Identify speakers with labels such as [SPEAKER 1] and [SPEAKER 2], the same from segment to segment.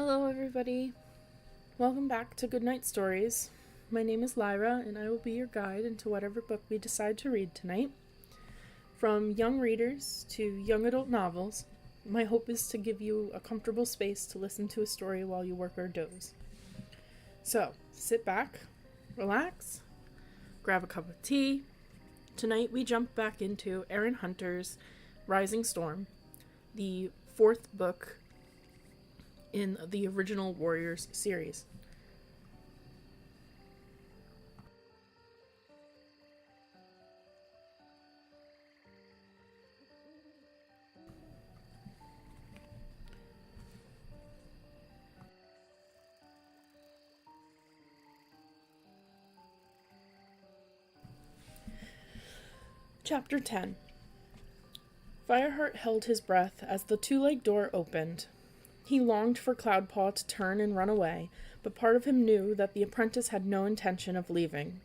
[SPEAKER 1] Hello, everybody. Welcome back to Goodnight Stories. My name is Lyra, and I will be your guide into whatever book we decide to read tonight. From young readers to young adult novels, my hope is to give you a comfortable space to listen to a story while you work or doze. So, sit back, relax, grab a cup of tea. Tonight we jump back into Erin Hunter's Rising Storm, the fourth book in the original Warriors series. Chapter 10. Fireheart held his breath as the two-leg door opened. He longed for Cloudpaw to turn and run away, but part of him knew that the apprentice had no intention of leaving.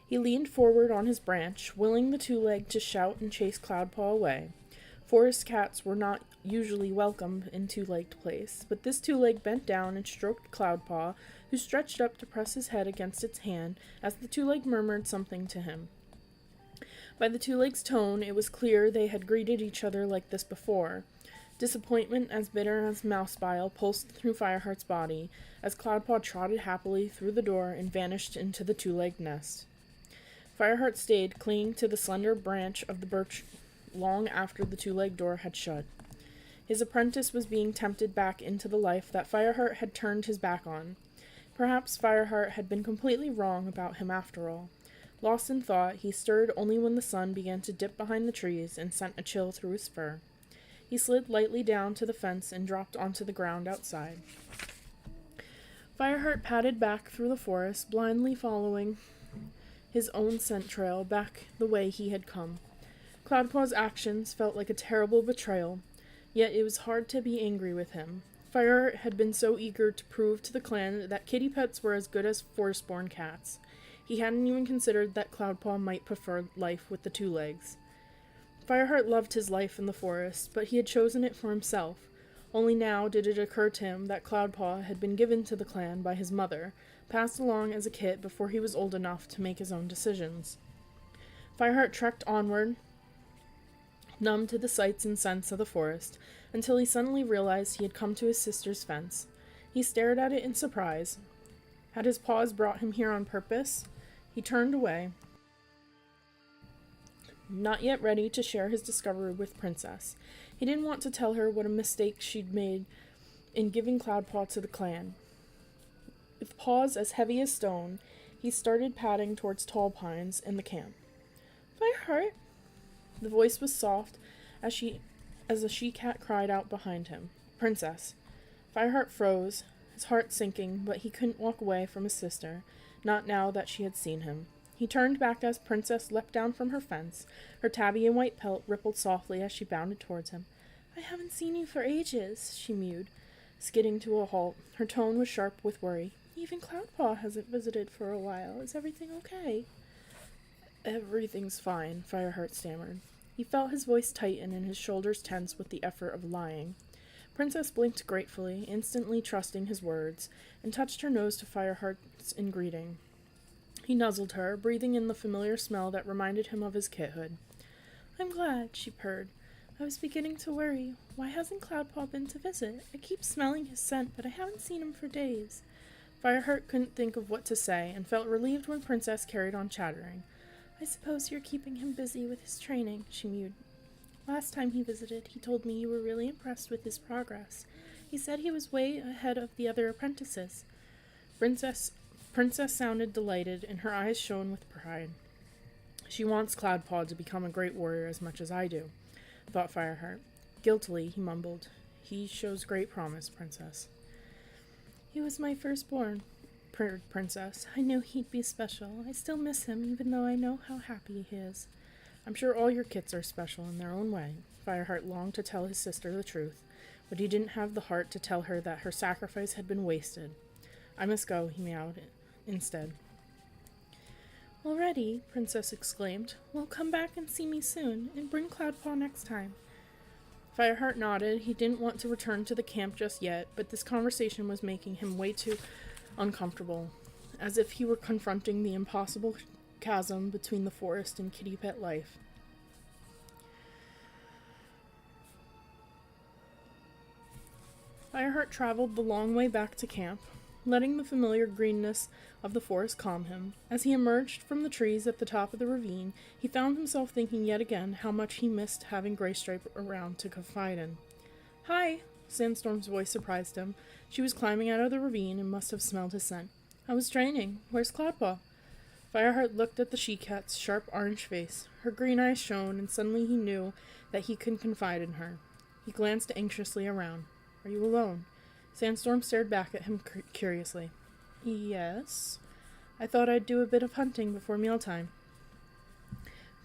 [SPEAKER 1] He leaned forward on his branch, willing the two-leg to shout and chase Cloudpaw away. Forest cats were not usually welcome in two-legged place, but this two-leg bent down and stroked Cloudpaw, who stretched up to press his head against its hand as the two-leg murmured something to him. By the two-legs' tone, it was clear they had greeted each other like this before. Disappointment as bitter as mouse bile pulsed through Fireheart's body as Cloudpaw trotted happily through the door and vanished into the two-legged nest. Fireheart stayed, clinging to the slender branch of the birch long after the two-legged door had shut. His apprentice was being tempted back into the life that Fireheart had turned his back on. Perhaps Fireheart had been completely wrong about him after all. Lost in thought, he stirred only when the sun began to dip behind the trees and sent a chill through his fur. He slid lightly down to the fence and dropped onto the ground outside. Fireheart padded back through the forest, blindly following his own scent trail back the way he had come. Cloudpaw's actions felt like a terrible betrayal, yet it was hard to be angry with him. Fireheart had been so eager to prove to the clan that kitty pets were as good as forest-born cats. He hadn't even considered that Cloudpaw might prefer life with the two legs. Fireheart loved his life in the forest, but he had chosen it for himself. Only now did it occur to him that Cloudpaw had been given to the clan by his mother, passed along as a kit before he was old enough to make his own decisions. Fireheart trekked onward, numb to the sights and scents of the forest, until he suddenly realized he had come to his sister's fence. He stared at it in surprise. Had his paws brought him here on purpose? He turned away, not yet ready to share his discovery with Princess. He didn't want to tell her what a mistake she'd made in giving Cloudpaw to the clan. With paws as heavy as stone, he started padding towards tall pines in the camp. Fireheart! The voice was soft as a she-cat cried out behind him. Princess. Fireheart froze, his heart sinking, but he couldn't walk away from his sister, not now that she had seen him. He turned back as Princess leapt down from her fence. Her tabby and white pelt rippled softly as she bounded towards him. I haven't seen you for ages, she mewed, skidding to a halt. Her tone was sharp with worry. Even Cloudpaw hasn't visited for a while. Is everything okay? Everything's fine, Fireheart stammered. He felt his voice tighten and his shoulders tense with the effort of lying. Princess blinked gratefully, instantly trusting his words, and touched her nose to Fireheart's in greeting. He nuzzled her, breathing in the familiar smell that reminded him of his kithood. I'm glad, she purred. I was beginning to worry. Why hasn't Cloudpaw been to visit? I keep smelling his scent, but I haven't seen him for days. Fireheart couldn't think of what to say, and felt relieved when Princess carried on chattering. I suppose you're keeping him busy with his training, she mewed. Last time he visited, he told me you were really impressed with his progress. He said he was way ahead of the other apprentices. Princess sounded delighted, and her eyes shone with pride. She wants Cloudpaw to become a great warrior as much as I do, thought Fireheart. Guiltily, he mumbled. He shows great promise, Princess. He was my firstborn, purred Princess. I knew he'd be special. I still miss him, even though I know how happy he is. I'm sure all your kits are special in their own way. Fireheart longed to tell his sister the truth, but he didn't have the heart to tell her that her sacrifice had been wasted. I must go, he meowed instead. Already, Princess exclaimed. Well, come back and see me soon, and bring Cloudpaw next time. Fireheart nodded. He didn't want to return to the camp just yet, but this conversation was making him way too uncomfortable, as if he were confronting the impossible chasm between the forest and kitty pet life. Fireheart traveled the long way back to camp, letting the familiar greenness of the forest calm him. As he emerged from the trees at the top of the ravine, he found himself thinking yet again how much he missed having Graystripe around to confide in. "Hi!" Sandstorm's voice surprised him. She was climbing out of the ravine and must have smelled his scent. "I was training. Where's Cloudpaw?" Fireheart looked at the she-cat's sharp orange face. Her green eyes shone, and suddenly he knew that he could confide in her. He glanced anxiously around. "Are you alone?" Sandstorm stared back at him curiously. "Yes. I thought I'd do a bit of hunting before mealtime."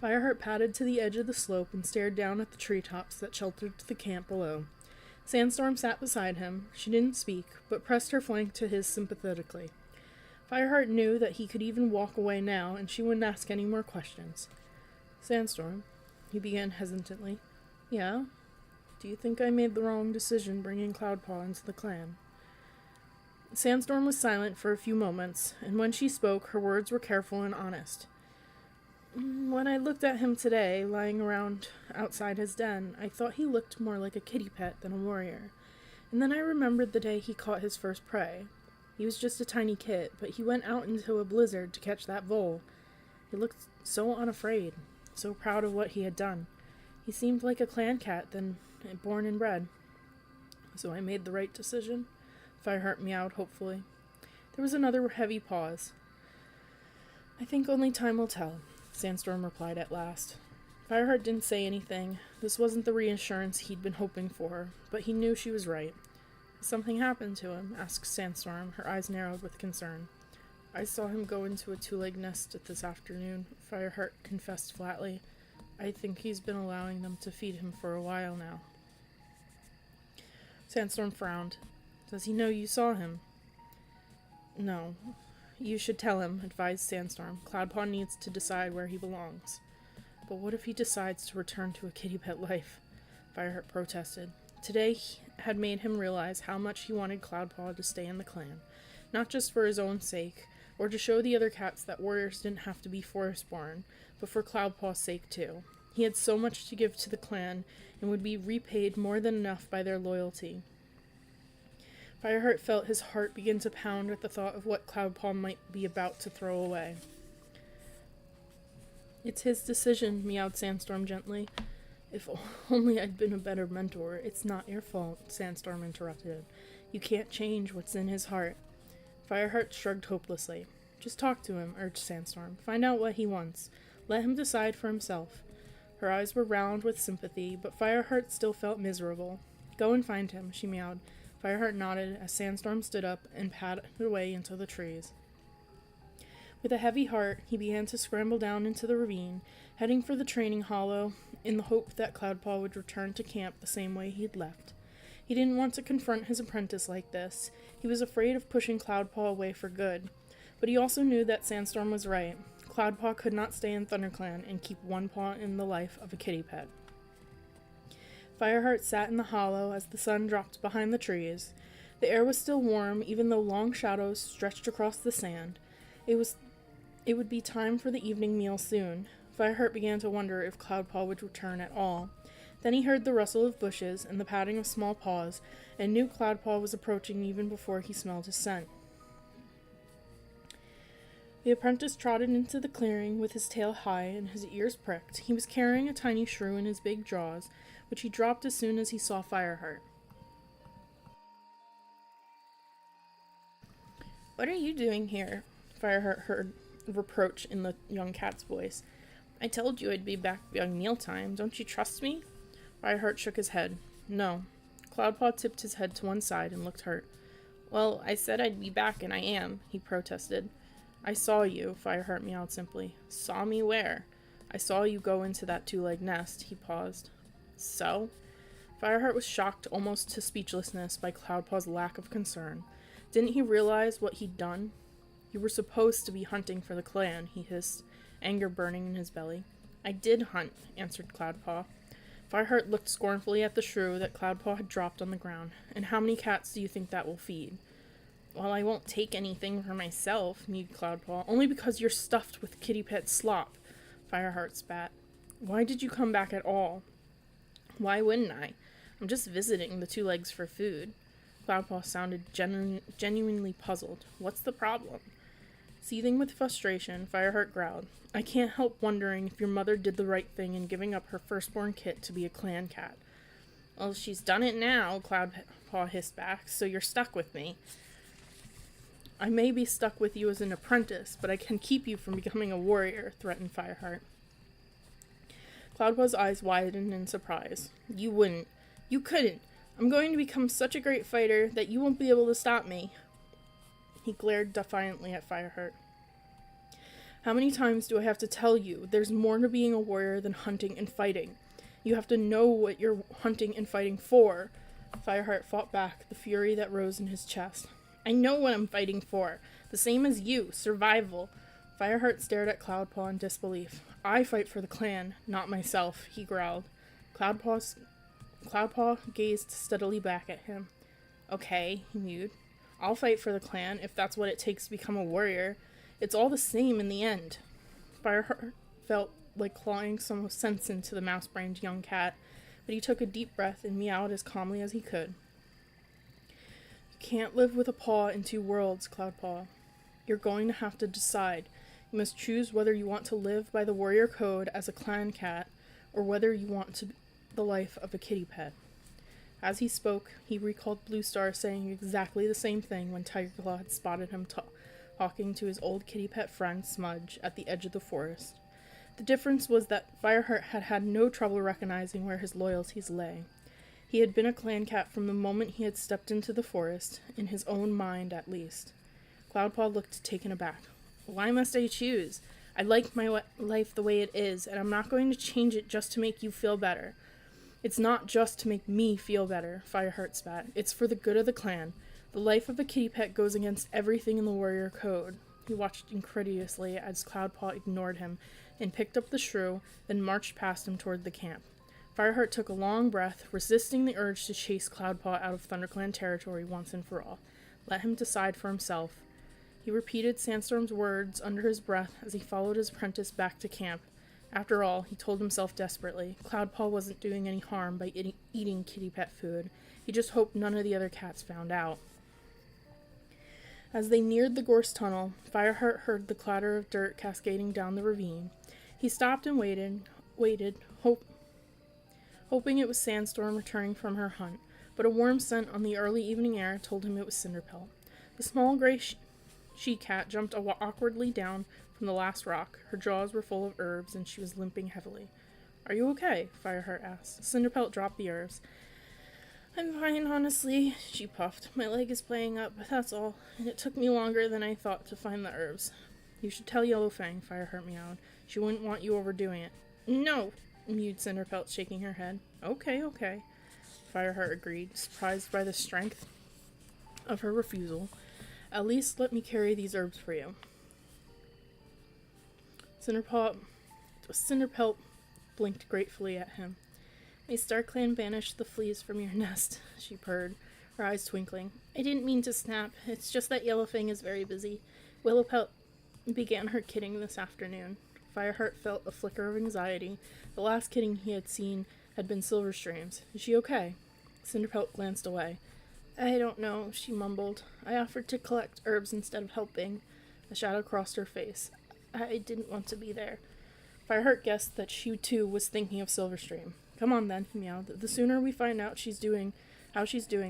[SPEAKER 1] Fireheart padded to the edge of the slope and stared down at the treetops that sheltered the camp below. Sandstorm sat beside him. She didn't speak, but pressed her flank to his sympathetically. Fireheart knew that he could even walk away now, and she wouldn't ask any more questions. "Sandstorm," he began hesitantly. "Yeah? Do you think I made the wrong decision bringing Cloudpaw into the clan?" Sandstorm was silent for a few moments, and when she spoke, her words were careful and honest. "When I looked at him today, lying around outside his den, I thought he looked more like a kitty pet than a warrior. And then I remembered the day he caught his first prey. He was just a tiny kit, but he went out into a blizzard to catch that vole. He looked so unafraid, so proud of what he had done. He seemed like a clan cat, then born and bred. So I made the right decision?" Fireheart meowed hopefully. There was another heavy pause. "I think only time will tell," Sandstorm replied at last. Fireheart didn't say anything. This wasn't the reassurance he'd been hoping for, but he knew she was right. "Has something happened to him?" asked Sandstorm, her eyes narrowed with concern. "I saw him go into a two-leg nest this afternoon," Fireheart confessed flatly. "I think he's been allowing them to feed him for a while now." Sandstorm frowned. "Does he know you saw him?" "No. You should tell him," advised Sandstorm. "Cloudpaw needs to decide where he belongs." "But what if he decides to return to a kitty pet life?" Fireheart protested. Today had made him realize how much he wanted Cloudpaw to stay in the clan, not just for his own sake, or to show the other cats that warriors didn't have to be forest-born, but for Cloudpaw's sake too. He had so much to give to the clan, and would be repaid more than enough by their loyalty. Fireheart felt his heart begin to pound at the thought of what Cloudpaw might be about to throw away. "It's his decision," meowed Sandstorm gently. "If only I'd been a better mentor." "It's not your fault," Sandstorm interrupted. "You can't change what's in his heart." Fireheart shrugged hopelessly. "Just talk to him," urged Sandstorm. "Find out what he wants. Let him decide for himself." Her eyes were round with sympathy, but Fireheart still felt miserable. "Go and find him," she meowed. Fireheart nodded as Sandstorm stood up and padded away into the trees. With a heavy heart, he began to scramble down into the ravine, heading for the training hollow in the hope that Cloudpaw would return to camp the same way he'd left. He didn't want to confront his apprentice like this. He was afraid of pushing Cloudpaw away for good. But he also knew that Sandstorm was right. Cloudpaw could not stay in ThunderClan and keep one paw in the life of a kitty pet. Fireheart sat in the hollow as the sun dropped behind the trees. The air was still warm, even though long shadows stretched across the sand. It would be time for the evening meal soon. Fireheart began to wonder if Cloudpaw would return at all. Then he heard the rustle of bushes and the patting of small paws, and knew Cloudpaw was approaching even before he smelled his scent. The apprentice trotted into the clearing with his tail high and his ears pricked. He was carrying a tiny shrew in his big jaws, which he dropped as soon as he saw Fireheart. "What are you doing here?" Fireheart heard reproach in the young cat's voice. "I told you I'd be back beyond mealtime. Don't you trust me?" Fireheart shook his head. "No." Cloudpaw tipped his head to one side and looked hurt. "Well, I said I'd be back, and I am," he protested. "I saw you," Fireheart meowed simply. "Saw me where?" "I saw you go into that two-leg nest." He paused. "So?" Fireheart was shocked almost to speechlessness by Cloudpaw's lack of concern. Didn't he realize what he'd done? "You were supposed to be hunting for the clan," he hissed, anger burning in his belly. "I did hunt," answered Cloudpaw. Fireheart looked scornfully at the shrew that Cloudpaw had dropped on the ground. And how many cats do you think that will feed? Well, I won't take anything for myself, mewed Cloudpaw. Only because you're stuffed with kitty pet slop, Fireheart spat. Why did you come back at all? Why wouldn't I? I'm just visiting the two legs for food. Cloudpaw sounded genuinely puzzled. What's the problem? Seething with frustration, Fireheart growled. I can't help wondering if your mother did the right thing in giving up her firstborn kit to be a clan cat. Well, she's done it now, Cloudpaw hissed back, so you're stuck with me. I may be stuck with you as an apprentice, but I can keep you from becoming a warrior, threatened Fireheart. Cloudpaw's eyes widened in surprise. You wouldn't. You couldn't. I'm going to become such a great fighter that you won't be able to stop me. He glared defiantly at Fireheart. How many times do I have to tell you there's more to being a warrior than hunting and fighting? You have to know what you're hunting and fighting for. Fireheart fought back the fury that rose in his chest. I know what I'm fighting for. The same as you. Survival. Fireheart stared at Cloudpaw in disbelief. I fight for the clan, not myself, he growled. Cloudpaw gazed steadily back at him. Okay, he mewed. I'll fight for the clan if that's what it takes to become a warrior. It's all the same in the end. Fireheart felt like clawing some sense into the mouse-brained young cat, but he took a deep breath and meowed as calmly as he could. You can't live with a paw in two worlds, Cloudpaw. You're going to have to decide. You must choose whether you want to live by the warrior code as a clan cat, or whether you want the life of a kitty pet. As he spoke, he recalled Blue Star saying exactly the same thing when Tigerclaw had spotted him talking to his old kitty pet friend Smudge at the edge of the forest. The difference was that Fireheart had had no trouble recognizing where his loyalties lay. He had been a clan cat from the moment he had stepped into the forest, in his own mind at least. Cloudpaw looked taken aback. Why must I choose? I like my life the way it is, and I'm not going to change it just to make you feel better. It's not just to make me feel better, Fireheart spat. It's for the good of the clan. The life of a kitty pet goes against everything in the warrior code. He watched incredulously as Cloudpaw ignored him and picked up the shrew, then marched past him toward the camp. Fireheart took a long breath, resisting the urge to chase Cloudpaw out of ThunderClan territory once and for all. Let him decide for himself. He repeated Sandstorm's words under his breath as he followed his apprentice back to camp. After all, he told himself desperately, Cloudpaw wasn't doing any harm by eating kitty pet food. He just hoped none of the other cats found out. As they neared the gorse tunnel, Fireheart heard the clatter of dirt cascading down the ravine. He stopped and waited, hoping it was Sandstorm returning from her hunt, but a warm scent on the early evening air told him it was Cinderpelt. The small gray she-cat jumped awkwardly down from the last rock. Her jaws were full of herbs, and she was limping heavily. Are you okay? Fireheart asked. Cinderpelt dropped the herbs. I'm fine, honestly, she puffed. My leg is playing up, that's all, and it took me longer than I thought to find the herbs. You should tell Yellowfang, Fireheart meowed. She wouldn't want you overdoing it. No, mewed Cinderpelt, shaking her head. Okay. Fireheart agreed, surprised by the strength of her refusal. At least let me carry these herbs for you. Cinderpelt blinked gratefully at him. May StarClan banish the fleas from your nest, she purred, her eyes twinkling. I didn't mean to snap. It's just that Yellowfang is very busy. Willowpelt began her kidding this afternoon. Fireheart felt a flicker of anxiety. The last kidding he had seen had been Silverstream's. Is she okay? Cinderpelt glanced away. I don't know, she mumbled. I offered to collect herbs instead of helping. A shadow crossed her face. I didn't want to be there. Fireheart guessed that she too was thinking of Silverstream. Come on then, he meowed. The sooner we find out how she's doing,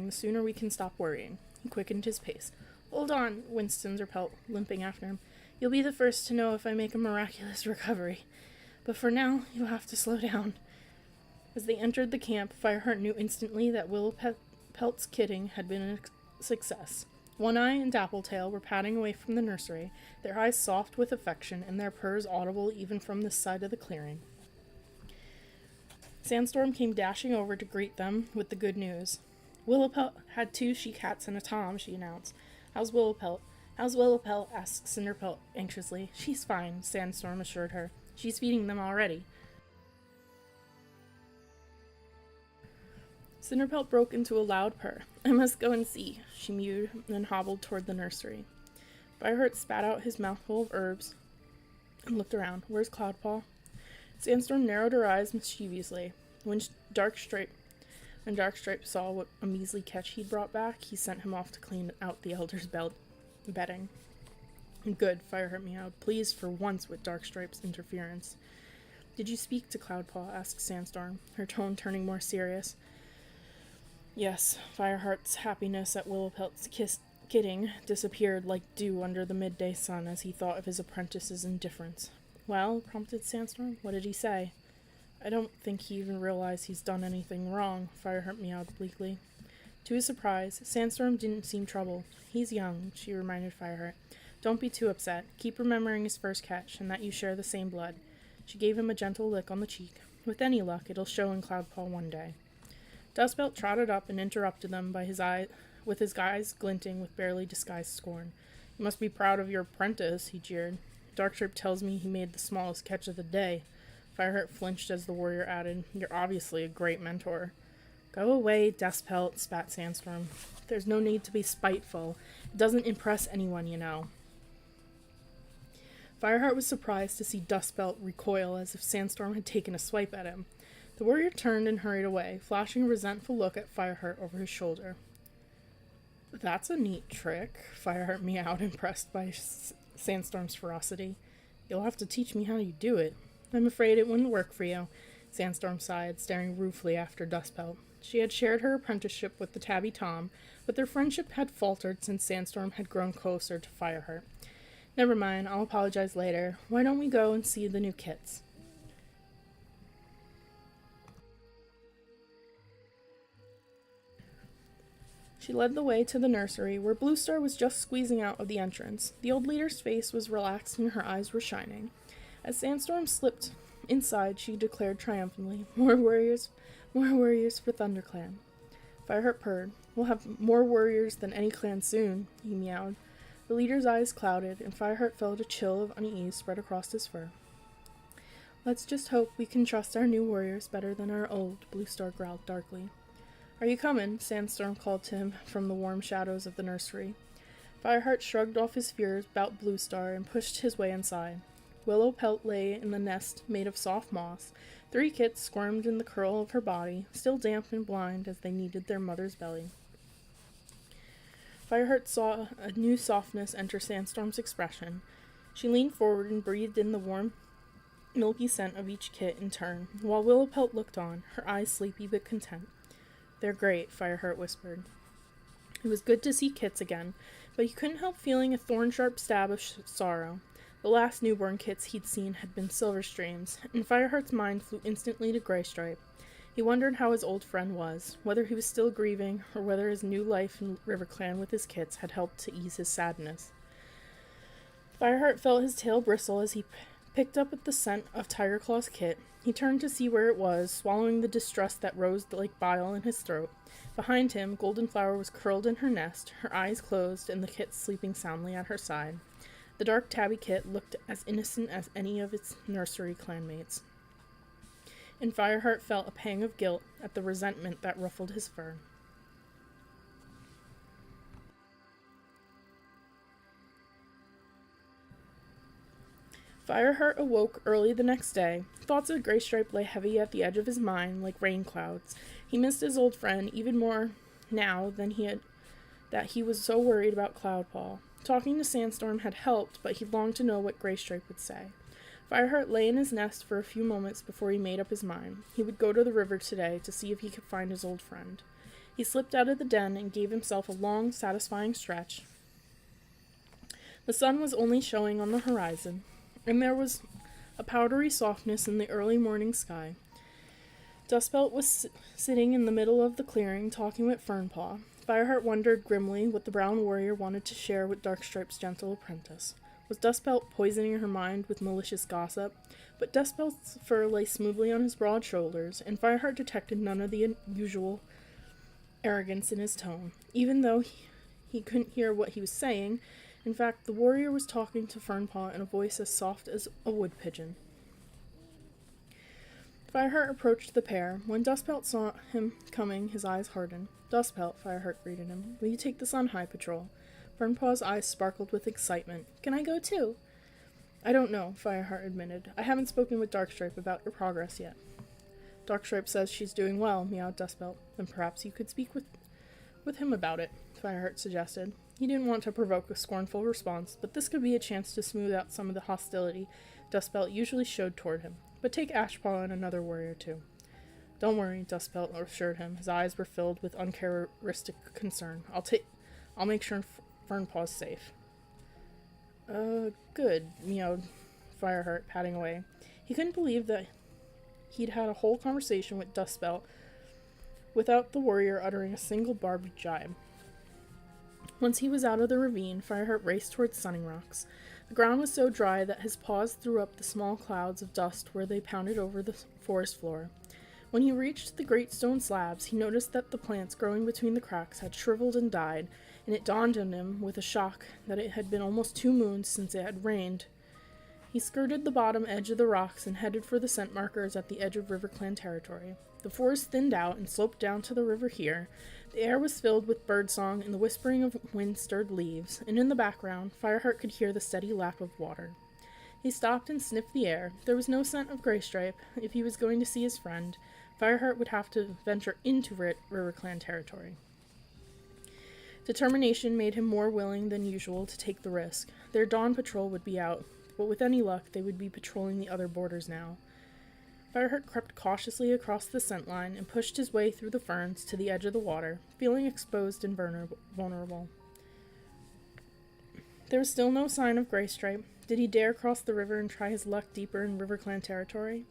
[SPEAKER 1] the sooner we can stop worrying. He quickened his pace. Hold on, winced Cinderpelt, limping after him. You'll be the first to know if I make a miraculous recovery. But for now, you'll have to slow down. As they entered the camp, Fireheart knew instantly that Willowpelt's kidding had been a success. One Eye and Dappletail were padding away from the nursery, their eyes soft with affection and their purrs audible even from this side of the clearing. Sandstorm came dashing over to greet them with the good news. Willowpelt had 2 she-cats and a tom, she announced. How's Willowpelt? Asked Cinderpelt anxiously. She's fine, Sandstorm assured her. She's feeding them already. Cinderpelt broke into a loud purr. "I must go and see," she mewed, and hobbled toward the nursery. Fireheart spat out his mouthful of herbs and looked around. "Where's Cloudpaw?" Sandstorm narrowed her eyes mischievously. When Darkstripe saw what a measly catch he'd brought back, he sent him off to clean out the elder's bedding. "Good," Fireheart meowed, pleased for once with Darkstripe's interference. "Did you speak to Cloudpaw?" asked Sandstorm, her tone turning more serious. Yes, Fireheart's happiness at Willowpelt's kidding disappeared like dew under the midday sun as he thought of his apprentice's indifference. "Well," prompted Sandstorm, "what did he say?" "I don't think he even realized he's done anything wrong," Fireheart meowed bleakly. To his surprise, Sandstorm didn't seem troubled. "He's young," she reminded Fireheart. "Don't be too upset. Keep remembering his first catch, and that you share the same blood." She gave him a gentle lick on the cheek. "With any luck, it'll show in Cloudpaw one day." Dustbelt trotted up and interrupted them with his eyes glinting with barely disguised scorn. "You must be proud of your apprentice," he jeered. "Darkstripe tells me he made the smallest catch of the day." Fireheart flinched as the warrior added, "You're obviously a great mentor." "Go away, Dustbelt," spat Sandstorm. "There's no need to be spiteful. It doesn't impress anyone, you know." Fireheart was surprised to see Dustbelt recoil as if Sandstorm had taken a swipe at him. The warrior turned and hurried away, flashing a resentful look at Fireheart over his shoulder. "That's a neat trick," Fireheart meowed, impressed by Sandstorm's ferocity. "You'll have to teach me how you do it." "I'm afraid it wouldn't work for you," Sandstorm sighed, staring ruefully after Dustbelt. She had shared her apprenticeship with the tabby Tom, but their friendship had faltered since Sandstorm had grown closer to Fireheart. "Never mind, I'll apologize later. Why don't we go and see the new kits?" She led the way to the nursery, where Bluestar was just squeezing out of the entrance. The old leader's face was relaxed and her eyes were shining. As Sandstorm slipped inside, she declared triumphantly, More warriors for ThunderClan." Fireheart purred. "We'll have more warriors than any clan soon," he meowed. The leader's eyes clouded, and Fireheart felt a chill of unease spread across his fur. "Let's just hope we can trust our new warriors better than our old," Bluestar growled darkly. "Are you coming?" Sandstorm called to him from the warm shadows of the nursery. Fireheart shrugged off his fears about Bluestar and pushed his way inside. Willowpelt lay in the nest made of soft moss. 3 kits squirmed in the curl of her body, still damp and blind as they needed their mother's belly. Fireheart saw a new softness enter Sandstorm's expression. She leaned forward and breathed in the warm, milky scent of each kit in turn, while Willowpelt looked on, her eyes sleepy but content. "They're great," Fireheart whispered. It was good to see Kits again, but he couldn't help feeling a thorn-sharp stab of sorrow. The last newborn Kits he'd seen had been Silverstreams, and Fireheart's mind flew instantly to Greystripe. He wondered how his old friend was, whether he was still grieving, or whether his new life in RiverClan with his Kits had helped to ease his sadness. Fireheart felt his tail bristle as he picked up at the scent of Tigerclaw's kit. He turned to see where it was, swallowing the distress that rose like bile in his throat. Behind him, Goldenflower was curled in her nest, her eyes closed, and the kit sleeping soundly at her side. The dark tabby kit looked as innocent as any of its nursery clanmates. And Fireheart felt a pang of guilt at the resentment that ruffled his fur. Fireheart awoke early the next day. Thoughts of Greystripe lay heavy at the edge of his mind like rain clouds. He missed his old friend even more now that he was so worried about Cloudpaw. Talking to Sandstorm had helped, but he longed to know what Greystripe would say. Fireheart lay in his nest for a few moments before he made up his mind. He would go to the river today to see if he could find his old friend. He slipped out of the den and gave himself a long, satisfying stretch. The sun was only showing on the horizon, and there was a powdery softness in the early morning sky. Dustbelt was sitting in the middle of the clearing, talking with Fernpaw. Fireheart wondered grimly what the brown warrior wanted to share with Darkstripe's gentle apprentice. Was Dustbelt poisoning her mind with malicious gossip? But Dustbelt's fur lay smoothly on his broad shoulders, and Fireheart detected none of the usual arrogance in his tone, even though he couldn't hear what he was saying. In fact, the warrior was talking to Fernpaw in a voice as soft as a wood pigeon. Fireheart approached the pair. When Dustpelt saw him coming, his eyes hardened. Dustpelt, Fireheart greeted him. Will you take this on high patrol? Fernpaw's eyes sparkled with excitement. Can I go too? I don't know, Fireheart admitted. I haven't spoken with Darkstripe about your progress yet. Darkstripe says she's doing well, meowed Dustpelt. Then perhaps you could speak with him about it, Fireheart suggested. He didn't want to provoke a scornful response, but this could be a chance to smooth out some of the hostility Dustpelt usually showed toward him. But take Ashpaw and another warrior too. Don't worry, Dustpelt assured him. His eyes were filled with uncharacteristic concern. I'll make sure Fernpaw's safe. Good, meowed Fireheart, patting away. He couldn't believe that he'd had a whole conversation with Dustpelt without the warrior uttering a single barbed jibe. Once he was out of the ravine, Fireheart raced towards Sunning Rocks. The ground was so dry that his paws threw up the small clouds of dust where they pounded over the forest floor. When he reached the great stone slabs, he noticed that the plants growing between the cracks had shriveled and died, and it dawned on him with a shock that it had been almost 2 moons since it had rained. He skirted the bottom edge of the rocks and headed for the scent markers at the edge of RiverClan territory. The forest thinned out and sloped down to the river here. The air was filled with birdsong and the whispering of wind-stirred leaves, and in the background, Fireheart could hear the steady lap of water. He stopped and sniffed the air. There was no scent of Greystripe. If he was going to see his friend, Fireheart would have to venture into RiverClan territory. Determination made him more willing than usual to take the risk. Their dawn patrol would be out, but with any luck, they would be patrolling the other borders now. Fireheart crept cautiously across the scent line and pushed his way through the ferns to the edge of the water, feeling exposed and vulnerable. There was still no sign of Greystripe. Did he dare cross the river and try his luck deeper in RiverClan territory?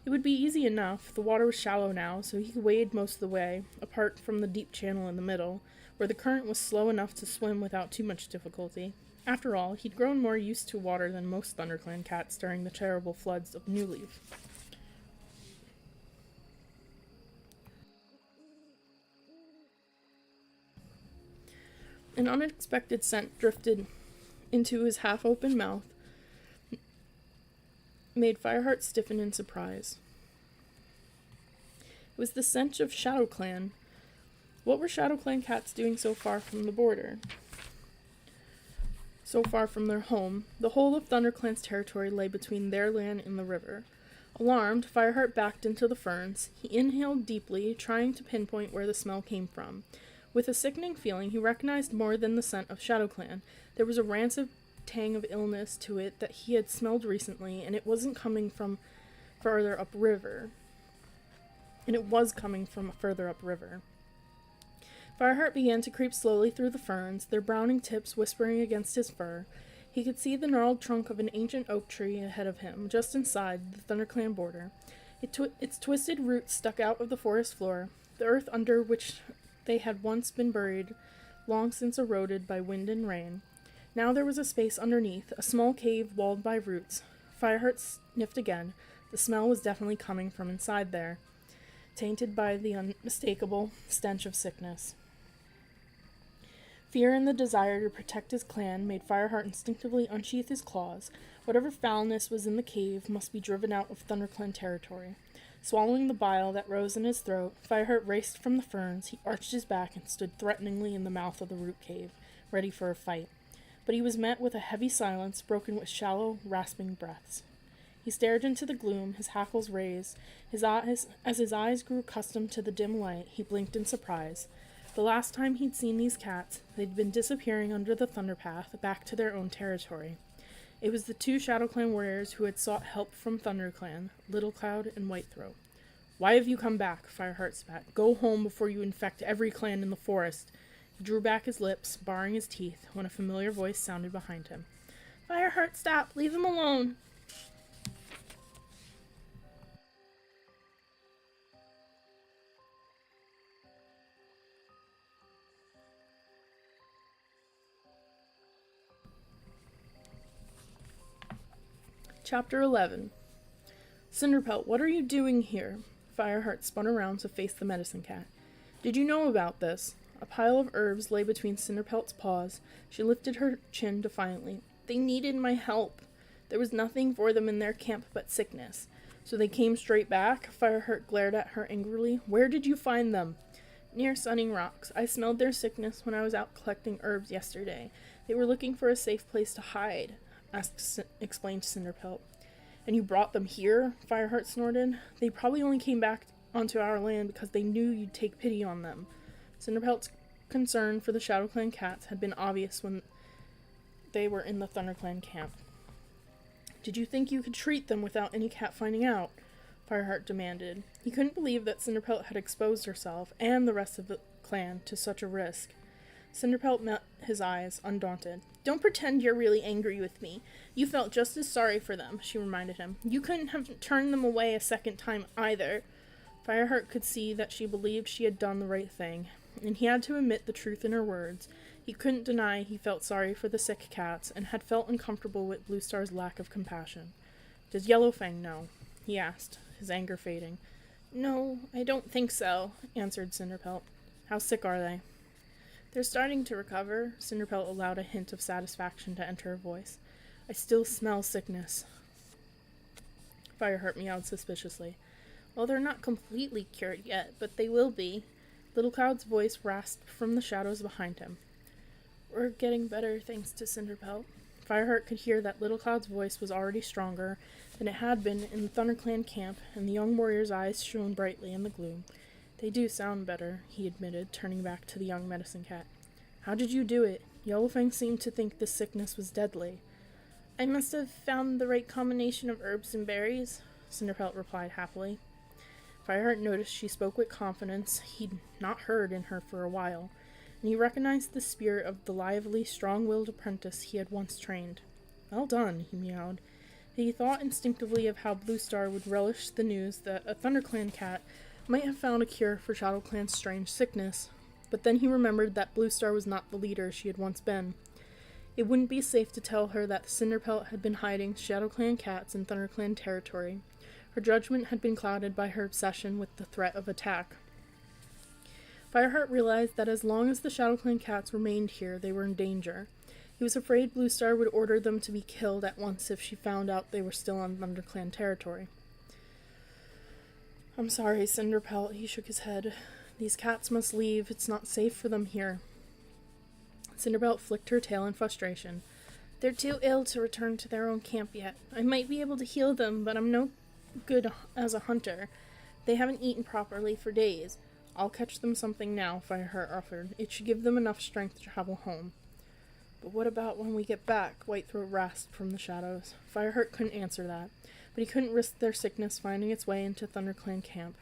[SPEAKER 1] It would be easy enough. The water was shallow now, so he could wade most of the way, apart from the deep channel in the middle, where the current was slow enough to swim without too much difficulty. After all, he'd grown more used to water than most ThunderClan cats during the terrible floods of New Leaf. An unexpected scent drifted into his half-open mouth, made Fireheart stiffen in surprise. It was the scent of ShadowClan. What were ShadowClan cats doing so far from the border? So far from their home, the whole of ThunderClan's territory lay between their land and the river. Alarmed, Fireheart backed into the ferns. He inhaled deeply, trying to pinpoint where the smell came from. With a sickening feeling, he recognized more than the scent of ShadowClan. There was a rancid tang of illness to it that he had smelled recently, and it wasn't coming from further upriver. Fireheart began to creep slowly through the ferns, their browning tips whispering against his fur. He could see the gnarled trunk of an ancient oak tree ahead of him, just inside the ThunderClan border. Its twisted roots stuck out of the forest floor. The earth under which they had once been buried, long since eroded by wind and rain. Now there was a space underneath, a small cave walled by roots. Fireheart sniffed again. The smell was definitely coming from inside there, tainted by the unmistakable stench of sickness. Fear and the desire to protect his clan made Fireheart instinctively unsheath his claws. Whatever foulness was in the cave must be driven out of ThunderClan territory. Swallowing the bile that rose in his throat, Fireheart raced from the ferns. He arched his back and stood threateningly in the mouth of the root cave, ready for a fight. But he was met with a heavy silence, broken with shallow, rasping breaths. He stared into the gloom, his hackles raised. As his eyes grew accustomed to the dim light, he blinked in surprise. The last time he'd seen these cats, they'd been disappearing under the Thunderpath, back to their own territory. It was the 2 ShadowClan warriors who had sought help from ThunderClan, Little Cloud and Whitethroat. Why have you come back? Fireheart spat. Go home before you infect every clan in the forest. He drew back his lips, baring his teeth, when a familiar voice sounded behind him. Fireheart, stop! Leave him alone! Chapter 11. Cinderpelt, what are you doing here? Fireheart spun around to face the medicine cat. Did you know about this? A pile of herbs lay between Cinderpelt's paws. She lifted her chin defiantly. They needed my help. There was nothing for them in their camp but sickness. So they came straight back? Fireheart glared at her angrily. Where did you find them? Near Sunning Rocks. I smelled their sickness when I was out collecting herbs yesterday. They were looking for a safe place to hide, explained Cinderpelt. And you brought them here? Fireheart snorted. They probably only came back onto our land because they knew you'd take pity on them. Cinderpelt's concern for the ShadowClan cats had been obvious when they were in the ThunderClan camp. Did you think you could treat them without any cat finding out? Fireheart demanded. He couldn't believe that Cinderpelt had exposed herself and the rest of the clan to such a risk. Cinderpelt met his eyes, undaunted. Don't pretend you're really angry with me. You felt just as sorry for them, she reminded him. You couldn't have turned them away a second time either. Fireheart could see that she believed she had done the right thing, and he had to admit the truth in her words. He couldn't deny he felt sorry for the sick cats, and had felt uncomfortable with Bluestar's lack of compassion. Does Yellowfang know? He asked, his anger fading. No, I don't think so, answered Cinderpelt. How sick are they? They're starting to recover. Cinderpelt allowed a hint of satisfaction to enter her voice. I still smell sickness. Fireheart meowed suspiciously. Well, they're not completely cured yet, but they will be. Little Cloud's voice rasped from the shadows behind him. We're getting better, thanks to Cinderpelt. Fireheart could hear that Little Cloud's voice was already stronger than it had been in the ThunderClan camp, and the young warrior's eyes shone brightly in the gloom. They do sound better, he admitted, turning back to the young medicine cat. How did you do it? Yellowfang seemed to think the sickness was deadly. I must have found the right combination of herbs and berries, Cinderpelt replied happily. Fireheart noticed she spoke with confidence he'd not heard in her for a while, and he recognized the spirit of the lively, strong-willed apprentice he had once trained. Well done, he meowed. He thought instinctively of how Bluestar would relish the news that a ThunderClan cat might have found a cure for ShadowClan's strange sickness, but then he remembered that Bluestar was not the leader she had once been. It wouldn't be safe to tell her that Cinderpelt had been hiding ShadowClan cats in ThunderClan territory. Her judgment had been clouded by her obsession with the threat of attack. Fireheart realized that as long as the ShadowClan cats remained here, they were in danger. He was afraid Bluestar would order them to be killed at once if she found out they were still on ThunderClan territory. I'm sorry, Cinderpelt, he shook his head. These cats must leave. It's not safe for them here. Cinderpelt flicked her tail in frustration. They're too ill to return to their own camp yet. I might be able to heal them, but I'm no good as a hunter. They haven't eaten properly for days. I'll catch them something now, Fireheart offered. It should give them enough strength to travel home. But what about when we get back? Whitethroat rasped from the shadows. Fireheart couldn't answer that, but he couldn't risk their sickness finding its way into ThunderClan camp.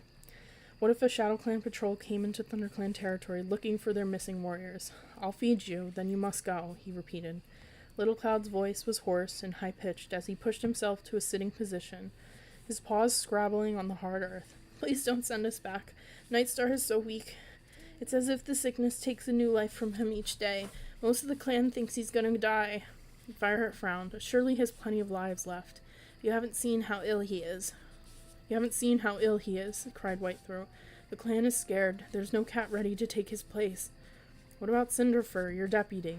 [SPEAKER 1] What if a ShadowClan patrol came into ThunderClan territory looking for their missing warriors? I'll feed you, then you must go, he repeated. Little Cloud's voice was hoarse and high-pitched as he pushed himself to a sitting position, his paws scrabbling on the hard earth. Please don't send us back. Nightstar is so weak. It's as if the sickness takes a new life from him each day. Most of the clan thinks he's gonna die. Fireheart frowned. Surely he has plenty of lives left. You haven't seen how ill he is. You haven't seen how ill he is, cried Whitethroat. The clan is scared. There's no cat ready to take his place. What about Cinderfur, your deputy?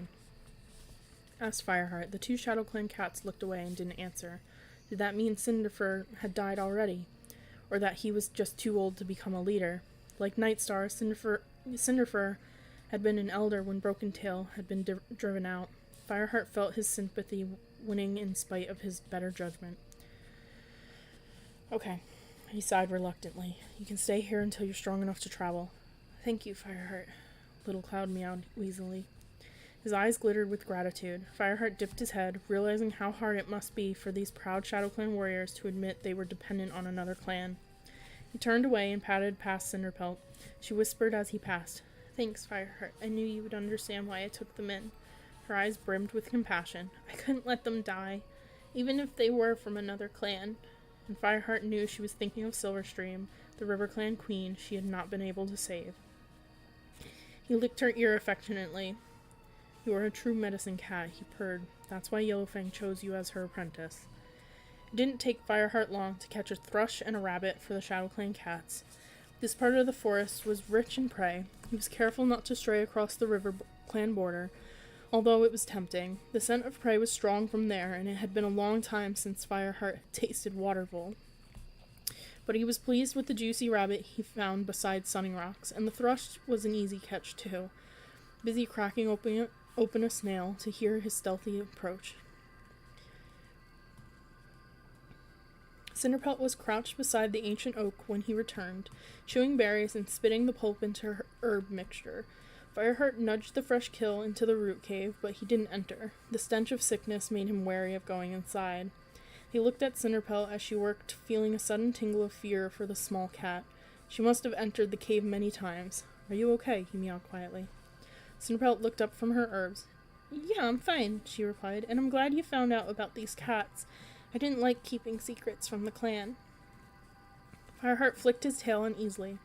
[SPEAKER 1] Asked Fireheart. The two ShadowClan cats looked away and didn't answer. Did that mean Cinderfur had died already? Or that he was just too old to become a leader? Like Nightstar, Cinderfur had been an elder when Broken Tail had been driven out. Fireheart felt his sympathy winning in spite of his better judgment. Okay, he sighed reluctantly. You can stay here until you're strong enough to travel. Thank you, Fireheart. Little Cloud meowed wheezily. His eyes glittered with gratitude. Fireheart dipped his head, realizing how hard it must be for these proud ShadowClan warriors to admit they were dependent on another clan. He turned away and padded past Cinderpelt. She whispered as he passed, Thanks, Fireheart. I knew you would understand why I took them in. Her eyes brimmed with compassion. I couldn't let them die, even if they were from another clan. And Fireheart knew she was thinking of Silverstream, the RiverClan queen she had not been able to save. He licked her ear affectionately. You are a true medicine cat, he purred. That's why Yellowfang chose you as her apprentice. It didn't take Fireheart long to catch a thrush and a rabbit for the ShadowClan cats. This part of the forest was rich in prey. He was careful not to stray across the RiverClan border, although it was tempting. The scent of prey was strong from there, and it had been a long time since Fireheart had tasted watervole. but he was pleased with the juicy rabbit he found beside Sunning Rocks, and the thrush was an easy catch too, busy cracking open a snail to hear his stealthy approach. Cinderpelt was crouched beside the ancient oak when he returned, chewing berries and spitting the pulp into her herb mixture. Fireheart nudged the fresh kill into the root cave, but he didn't enter. The stench of sickness made him wary of going inside. He looked at Cinderpelt as she worked, feeling a sudden tingle of fear for the small cat. She must have entered the cave many times. "Are you okay?" he meowed quietly. Cinderpelt looked up from her herbs. "Yeah, I'm fine," she replied, "and I'm glad you found out about these cats. I didn't like keeping secrets from the clan." Fireheart flicked his tail uneasily.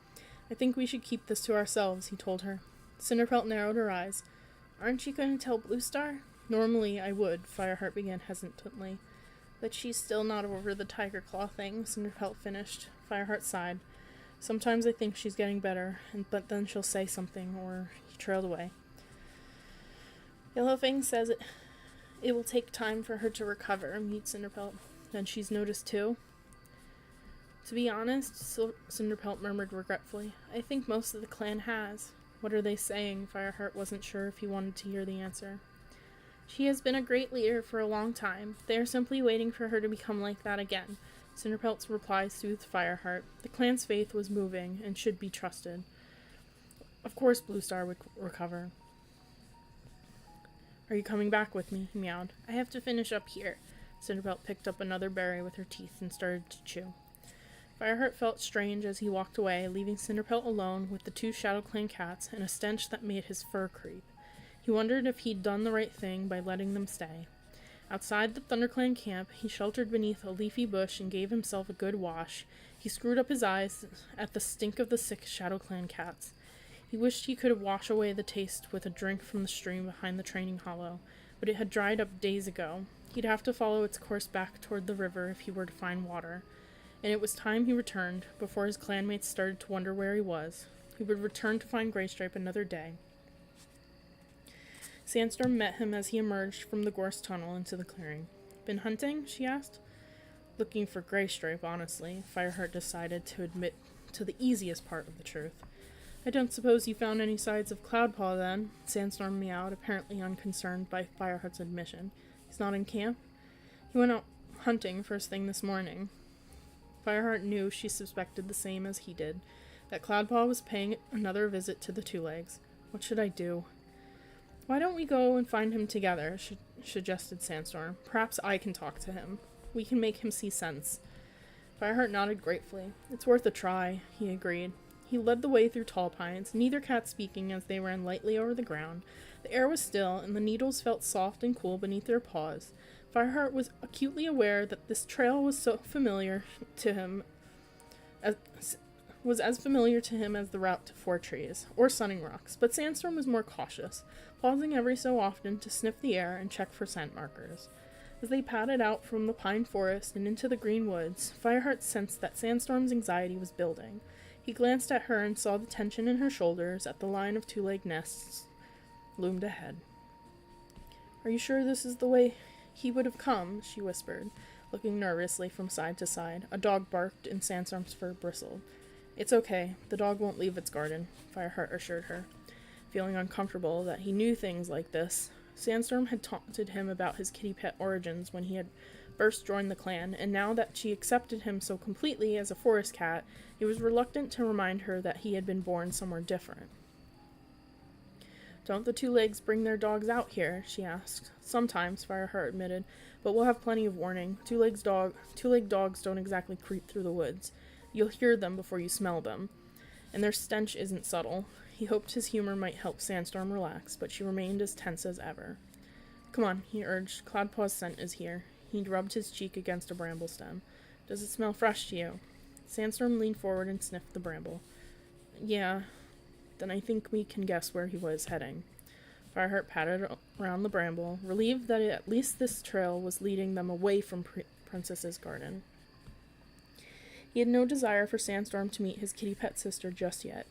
[SPEAKER 1] "I think we should keep this to ourselves," he told her. Cinderpelt narrowed her eyes. "Aren't you going to tell Bluestar?" "Normally I would," Fireheart began hesitantly. "But she's still not over the tiger claw thing," Cinderpelt finished. Fireheart sighed. "Sometimes I think she's getting better, but then she'll say something," or he trailed away. "Yellowfang says it will take time for her to recover," mused Cinderpelt. "Then she's noticed too?" "To be honest," Cinderpelt murmured regretfully, "I think most of the clan has." "What are they saying?" Fireheart wasn't sure if he wanted to hear the answer. "She has been a great leader for a long time. They are simply waiting for her to become like that again." Cinderpelt's reply soothed Fireheart. The clan's faith was moving and should be trusted. Of course Bluestar would recover. "Are you coming back with me?" he meowed. "I have to finish up here." Cinderpelt picked up another berry with her teeth and started to chew. Fireheart felt strange as he walked away, leaving Cinderpelt alone with the two Shadow Clan cats and a stench that made his fur creep. He wondered if he'd done the right thing by letting them stay. Outside the ThunderClan camp, he sheltered beneath a leafy bush and gave himself a good wash. He screwed up his eyes at the stink of the sick Shadow Clan cats. He wished he could wash away the taste with a drink from the stream behind the training hollow, but it had dried up days ago. He'd have to follow its course back toward the river if he were to find water. And it was time he returned, before his clanmates started to wonder where he was. He would return to find Greystripe another day. Sandstorm met him as he emerged from the gorse tunnel into the clearing. "Been hunting?" she asked. "Looking for Greystripe, honestly," Fireheart decided to admit to the easiest part of the truth. "I don't suppose you found any signs of Cloudpaw, then?" Sandstorm meowed, apparently unconcerned by Fireheart's admission. "He's not in camp?" "He went out hunting first thing this morning." Fireheart knew she suspected the same as he did, that Cloudpaw was paying another visit to the Two Legs. "What should I do?" "Why don't we go and find him together?" suggested Sandstorm. "Perhaps I can talk to him. We can make him see sense." Fireheart nodded gratefully. "It's worth a try," he agreed. He led the way through tall pines, neither cat speaking as they ran lightly over the ground. The air was still, and the needles felt soft and cool beneath their paws. Fireheart was acutely aware that this trail was as familiar to him as the route to Four Trees, or Sunning Rocks, but Sandstorm was more cautious, pausing every so often to sniff the air and check for scent markers. As they padded out from the pine forest and into the green woods, Fireheart sensed that Sandstorm's anxiety was building. He glanced at her and saw the tension in her shoulders at the line of two-legged nests loomed ahead. "Are you sure this is the way he would have come?" she whispered, looking nervously from side to side. A dog barked and Sandstorm's fur bristled. "It's okay. The dog won't leave its garden," Fireheart assured her. Feeling uncomfortable that he knew things like this, Sandstorm had taunted him about his kitty pet origins when he had first joined the clan, and now that she accepted him so completely as a forest cat, he was reluctant to remind her that he had been born somewhere different. "Don't the Two Legs bring their dogs out here?" she asked. "Sometimes," Fireheart admitted, "but we'll have plenty of warning. Two-legged dogs don't exactly creep through the woods. You'll hear them before you smell them. And their stench isn't subtle." He hoped his humor might help Sandstorm relax, but she remained as tense as ever. "Come on," he urged. "Cloudpaw's scent is here." He rubbed his cheek against a bramble stem. "Does it smell fresh to you?" Sandstorm leaned forward and sniffed the bramble. "Yeah. Then I think we can guess where he was heading." Fireheart patted around the bramble, relieved that at least this trail was leading them away from Princess's garden. He had no desire for Sandstorm to meet his kitty pet sister just yet.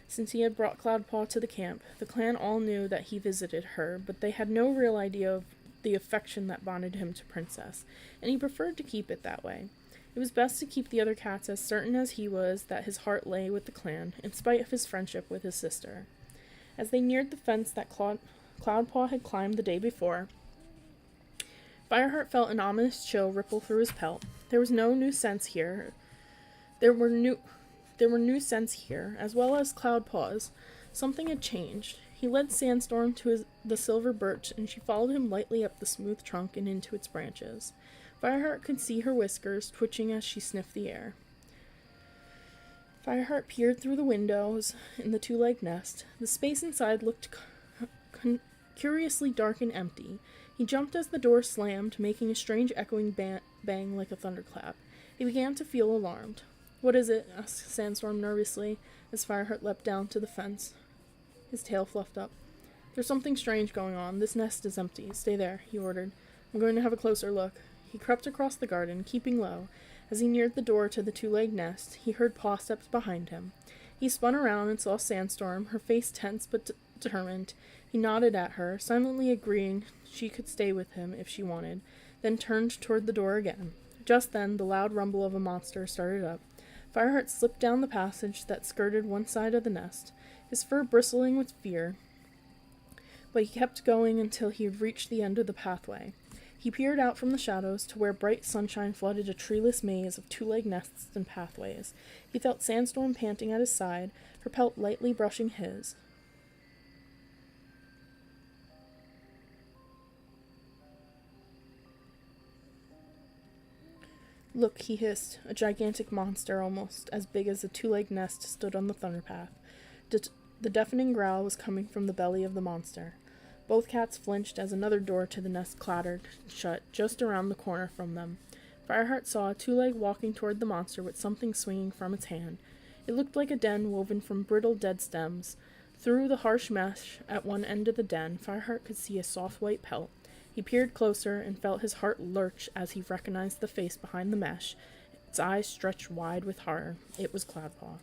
[SPEAKER 1] Since he had brought Cloudpaw to the camp, the clan all knew that he visited her, but they had no real idea of the affection that bonded him to Princess, and he preferred to keep it that way. It was best to keep the other cats as certain as he was that his heart lay with the clan, in spite of his friendship with his sister. As they neared the fence that Cloudpaw had climbed the day before, Fireheart felt an ominous chill ripple through his pelt. There was no new sense here. There were new scents here, as well as Cloudpaw's. Something had changed. He led Sandstorm to the silver birch, and she followed him lightly up the smooth trunk and into its branches. Fireheart could see her whiskers twitching as she sniffed the air. Fireheart peered through the windows in the two-legged nest. The space inside looked curiously dark and empty. He jumped as the door slammed, making a strange echoing bang like a thunderclap. He began to feel alarmed. "What is it?" asked Sandstorm nervously, as Fireheart leapt down to the fence. His tail fluffed up. "There's something strange going on. This nest is empty. Stay there," he ordered. "I'm going to have a closer look." He crept across the garden, keeping low. As he neared the door to the two-legged nest, he heard paw steps behind him. He spun around and saw Sandstorm, her face tense but determined. He nodded at her, silently agreeing she could stay with him if she wanted, then turned toward the door again. Just then, the loud rumble of a monster started up. Fireheart slipped down the passage that skirted one side of the nest, his fur bristling with fear, but he kept going until he had reached the end of the pathway. He peered out from the shadows to where bright sunshine flooded a treeless maze of two-legged nests and pathways. He felt Sandstorm panting at his side, her pelt lightly brushing his. "Look," he hissed. A gigantic monster, almost as big as a two-legged nest, stood on the thunderpath. The deafening growl was coming from the belly of the monster. Both cats flinched as another door to the nest clattered shut just around the corner from them. Fireheart saw a two-leg walking toward the monster with something swinging from its hand. It looked like a den woven from brittle dead stems. Through the harsh mesh at one end of the den, Fireheart could see a soft white pelt. He peered closer and felt his heart lurch as he recognized the face behind the mesh. Its eyes stretched wide with horror. It was Cloudpaw.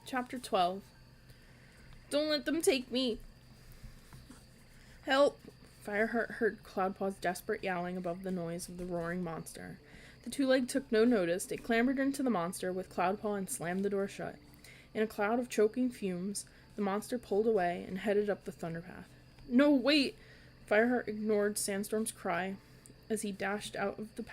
[SPEAKER 1] Chapter 12. "Don't let them take me! Help!" Fireheart heard Cloudpaw's desperate yowling above the noise of the roaring monster. The two-leg took no notice. It clambered into the monster with Cloudpaw and slammed the door shut. In a cloud of choking fumes, the monster pulled away and headed up the thunderpath. "No, wait!" Fireheart ignored Sandstorm's cry as he dashed out of the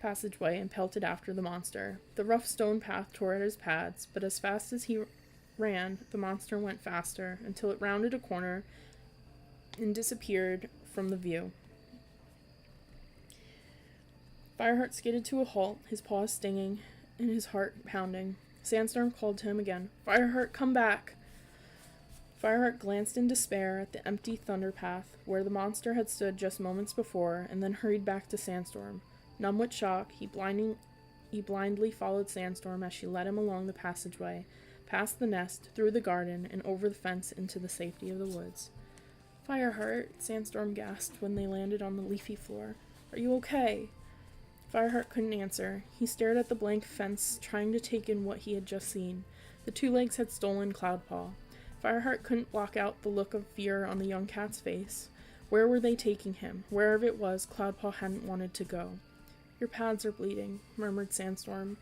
[SPEAKER 1] passageway and pelted after the monster. The rough stone path tore at his pads, but as fast as he ran, the monster went faster, until it rounded a corner and disappeared from the view. Fireheart skidded to a halt, his paws stinging and his heart pounding. Sandstorm called to him again. "Fireheart, come back!" Fireheart glanced in despair at the empty thunderpath where the monster had stood just moments before, and then hurried back to Sandstorm. Numb with shock, he blindly followed Sandstorm as she led him along the passageway, past the nest, through the garden, and over the fence into the safety of the woods. "Fireheart," Sandstorm gasped when they landed on the leafy floor. "Are you okay?" Fireheart couldn't answer. He stared at the blank fence, trying to take in what he had just seen. The two legs had stolen Cloudpaw. Fireheart couldn't block out the look of fear on the young cat's face. Where were they taking him? Wherever it was, Cloudpaw hadn't wanted to go. "Your pads are bleeding," murmured Sandstorm.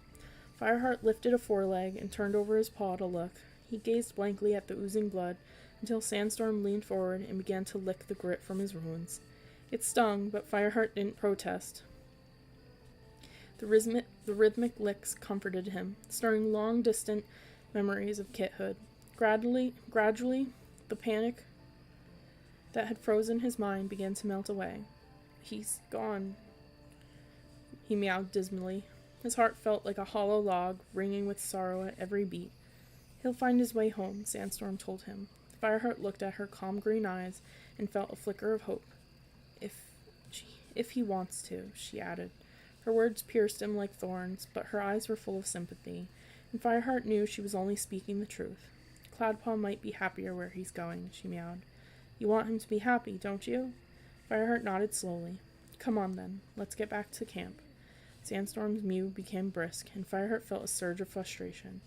[SPEAKER 1] Fireheart lifted a foreleg and turned over his paw to look. He gazed blankly at the oozing blood until Sandstorm leaned forward and began to lick the grit from his wounds. It stung, but Fireheart didn't protest. The rhythmic licks comforted him, stirring long, distant memories of kithood. Gradually, the panic that had frozen his mind began to melt away. "He's gone," he meowed dismally. His heart felt like a hollow log, ringing with sorrow at every beat. He'll find his way home, Sandstorm told him. Fireheart looked at her calm green eyes and felt a flicker of hope. If he wants to, she added. Her words pierced him like thorns, but her eyes were full of sympathy, and Fireheart knew she was only speaking the truth. Cloudpaw might be happier where he's going, she meowed. You want him to be happy, don't you? Fireheart nodded slowly. Come on, then. Let's get back to camp. Sandstorm's mew became brisk, and Fireheart felt a surge of frustration.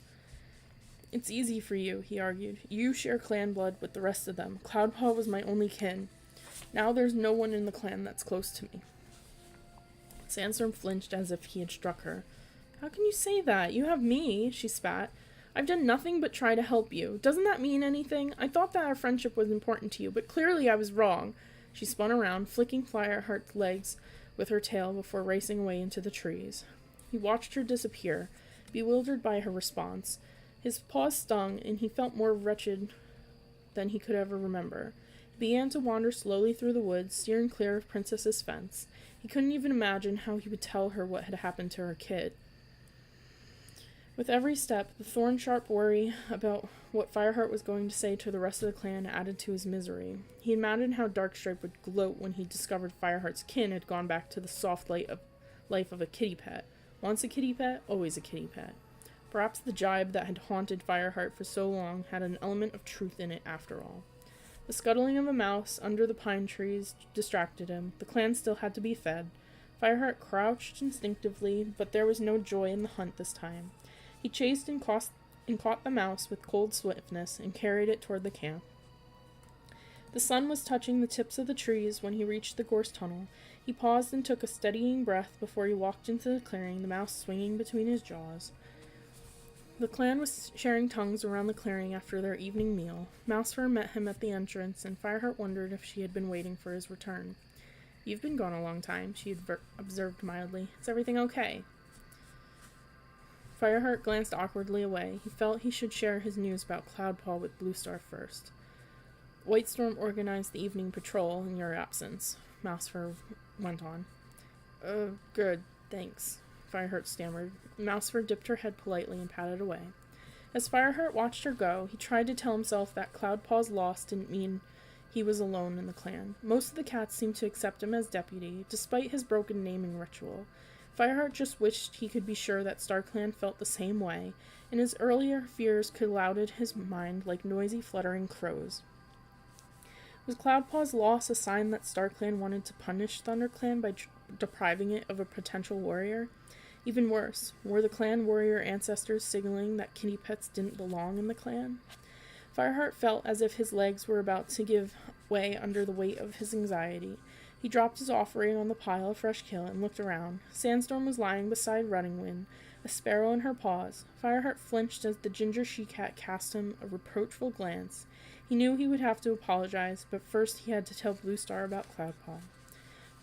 [SPEAKER 1] It's easy for you, he argued. You share clan blood with the rest of them. Cloudpaw was my only kin. Now there's no one in the clan that's close to me. Sandstorm flinched as if he had struck her. How can you say that? You have me, she spat. I've done nothing but try to help you. Doesn't that mean anything? I thought that our friendship was important to you, but clearly I was wrong. She spun around, flicking Fireheart's legs with her tail before racing away into the trees. He watched her disappear, bewildered by her response. His paws stung, and he felt more wretched than he could ever remember. He began to wander slowly through the woods, steering clear of Princess's fence. He couldn't even imagine how he would tell her what had happened to her kid. With every step, the thorn-sharp worry about what Fireheart was going to say to the rest of the clan added to his misery. He imagined how Darkstripe would gloat when he discovered Fireheart's kin had gone back to the soft life of a kitty pet. Once a kitty pet, always a kitty pet. Perhaps the jibe that had haunted Fireheart for so long had an element of truth in it after all. The scuttling of a mouse under the pine trees distracted him. The clan still had to be fed. Fireheart crouched instinctively, but there was no joy in the hunt this time. He chased and caught the mouse with cold swiftness and carried it toward the camp. The sun was touching the tips of the trees when he reached the gorse tunnel. He paused and took a steadying breath before he walked into the clearing, the mouse swinging between his jaws. The clan was sharing tongues around the clearing after their evening meal. Mousefur met him at the entrance, and Fireheart wondered if she had been waiting for his return. You've been gone a long time, she observed mildly. Is everything okay? Fireheart glanced awkwardly away. He felt he should share his news about Cloudpaw with Bluestar first. Whitestorm organized the evening patrol in your absence, Mousefur went on. Good, thanks, Fireheart stammered. Mousefur dipped her head politely and patted away. As Fireheart watched her go, he tried to tell himself that Cloudpaw's loss didn't mean he was alone in the clan. Most of the cats seemed to accept him as deputy, despite his broken naming ritual. Fireheart just wished he could be sure that StarClan felt the same way, and his earlier fears clouded his mind like noisy, fluttering crows. Was Cloudpaw's loss a sign that StarClan wanted to punish ThunderClan by depriving it of a potential warrior? Even worse, were the clan warrior ancestors signaling that kitty pets didn't belong in the clan? Fireheart felt as if his legs were about to give way under the weight of his anxiety. He dropped his offering on the pile of fresh kill and looked around. Sandstorm was lying beside Running Wind, a sparrow in her paws. Fireheart flinched as the ginger she-cat cast him a reproachful glance. He knew he would have to apologize, but first he had to tell Bluestar about Cloudpaw.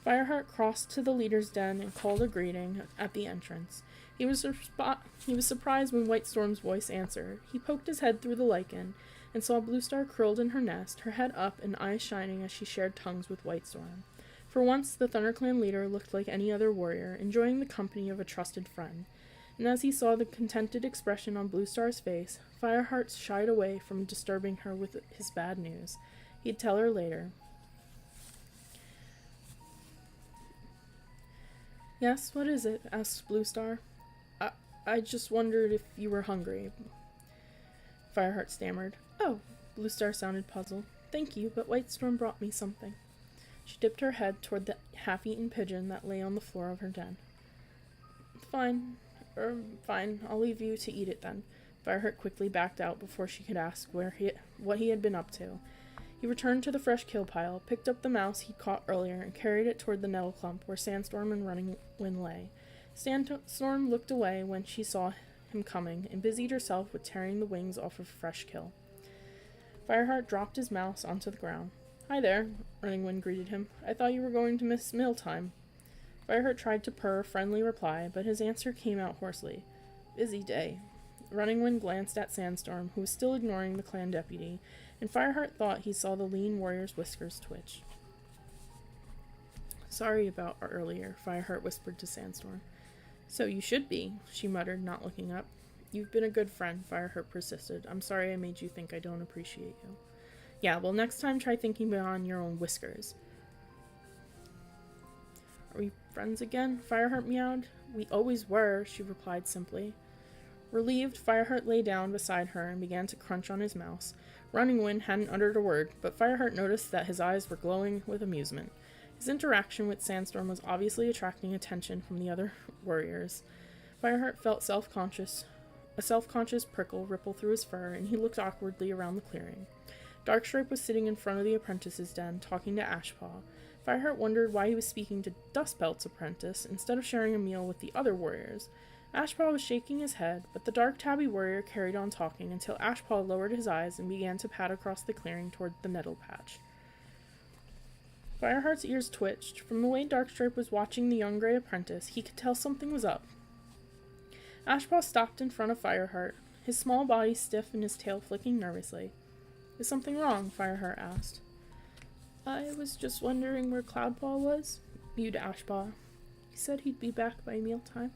[SPEAKER 1] Fireheart crossed to the leader's den and called a greeting at the entrance. He was surprised when Whitestorm's voice answered. He poked his head through the lichen and saw Bluestar curled in her nest, her head up and eyes shining as she shared tongues with Whitestorm. For once, the ThunderClan leader looked like any other warrior, enjoying the company of a trusted friend. And as he saw the contented expression on Bluestar's face, Fireheart shied away from disturbing her with his bad news. He'd tell her later. Yes, what is it? Asked Bluestar. I just wondered if you were hungry. Fireheart stammered. Oh, Bluestar sounded puzzled. Thank you, but Whitestorm brought me something. She dipped her head toward the half-eaten pigeon that lay on the floor of her den. Fine, I'll leave you to eat it then. Fireheart quickly backed out before she could ask what he had been up to. He returned to the fresh kill pile, picked up the mouse he'd caught earlier, and carried it toward the nettle clump where Sandstorm and Running Wind lay. Sandstorm looked away when she saw him coming, and busied herself with tearing the wings off of fresh kill. Fireheart dropped his mouse onto the ground. Hi there, Running Wind greeted him. I thought you were going to miss mealtime. Fireheart tried to purr a friendly reply, but his answer came out hoarsely. Busy day. Running Wind glanced at Sandstorm, who was still ignoring the clan deputy, and Fireheart thought he saw the lean warrior's whiskers twitch. Sorry about earlier, Fireheart whispered to Sandstorm. So you should be, she muttered, not looking up. You've been a good friend, Fireheart persisted. I'm sorry I made you think I don't appreciate you. Yeah, well, next time try thinking beyond your own whiskers. Are we friends again? Fireheart meowed. We always were, she replied simply. Relieved, Fireheart lay down beside her and began to crunch on his mouse. Running Wind hadn't uttered a word, but Fireheart noticed that his eyes were glowing with amusement. His interaction with Sandstorm was obviously attracting attention from the other warriors. Fireheart felt self-conscious. A self-conscious prickle rippled through his fur, and he looked awkwardly around the clearing. Darkstripe was sitting in front of the apprentice's den, talking to Ashpaw. Fireheart wondered why he was speaking to Dustbelt's apprentice instead of sharing a meal with the other warriors. Ashpaw was shaking his head, but the dark tabby warrior carried on talking until Ashpaw lowered his eyes and began to pad across the clearing toward the nettle patch. Fireheart's ears twitched. From the way Darkstripe was watching the young gray apprentice, he could tell something was up. Ashpaw stopped in front of Fireheart, his small body stiff and his tail flicking nervously. Is something wrong? Fireheart asked. I was just wondering where Cloudpaw was, mewed Ashpaw. He said he'd be back by mealtime.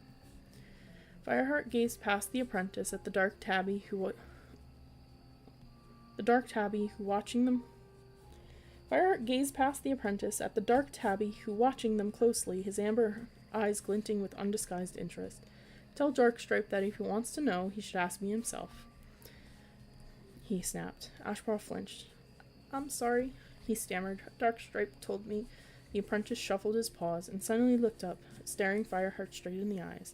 [SPEAKER 1] Fireheart gazed past the apprentice at the dark tabby who watching them. Fireheart gazed past the apprentice at the dark tabby who watching them closely, his amber eyes glinting with undisguised interest. Tell Darkstripe that if he wants to know, he should ask me himself. He snapped. Ashpaw flinched. I'm sorry, he stammered. Darkstripe told me. The apprentice shuffled his paws and suddenly looked up, staring Fireheart straight in the eyes.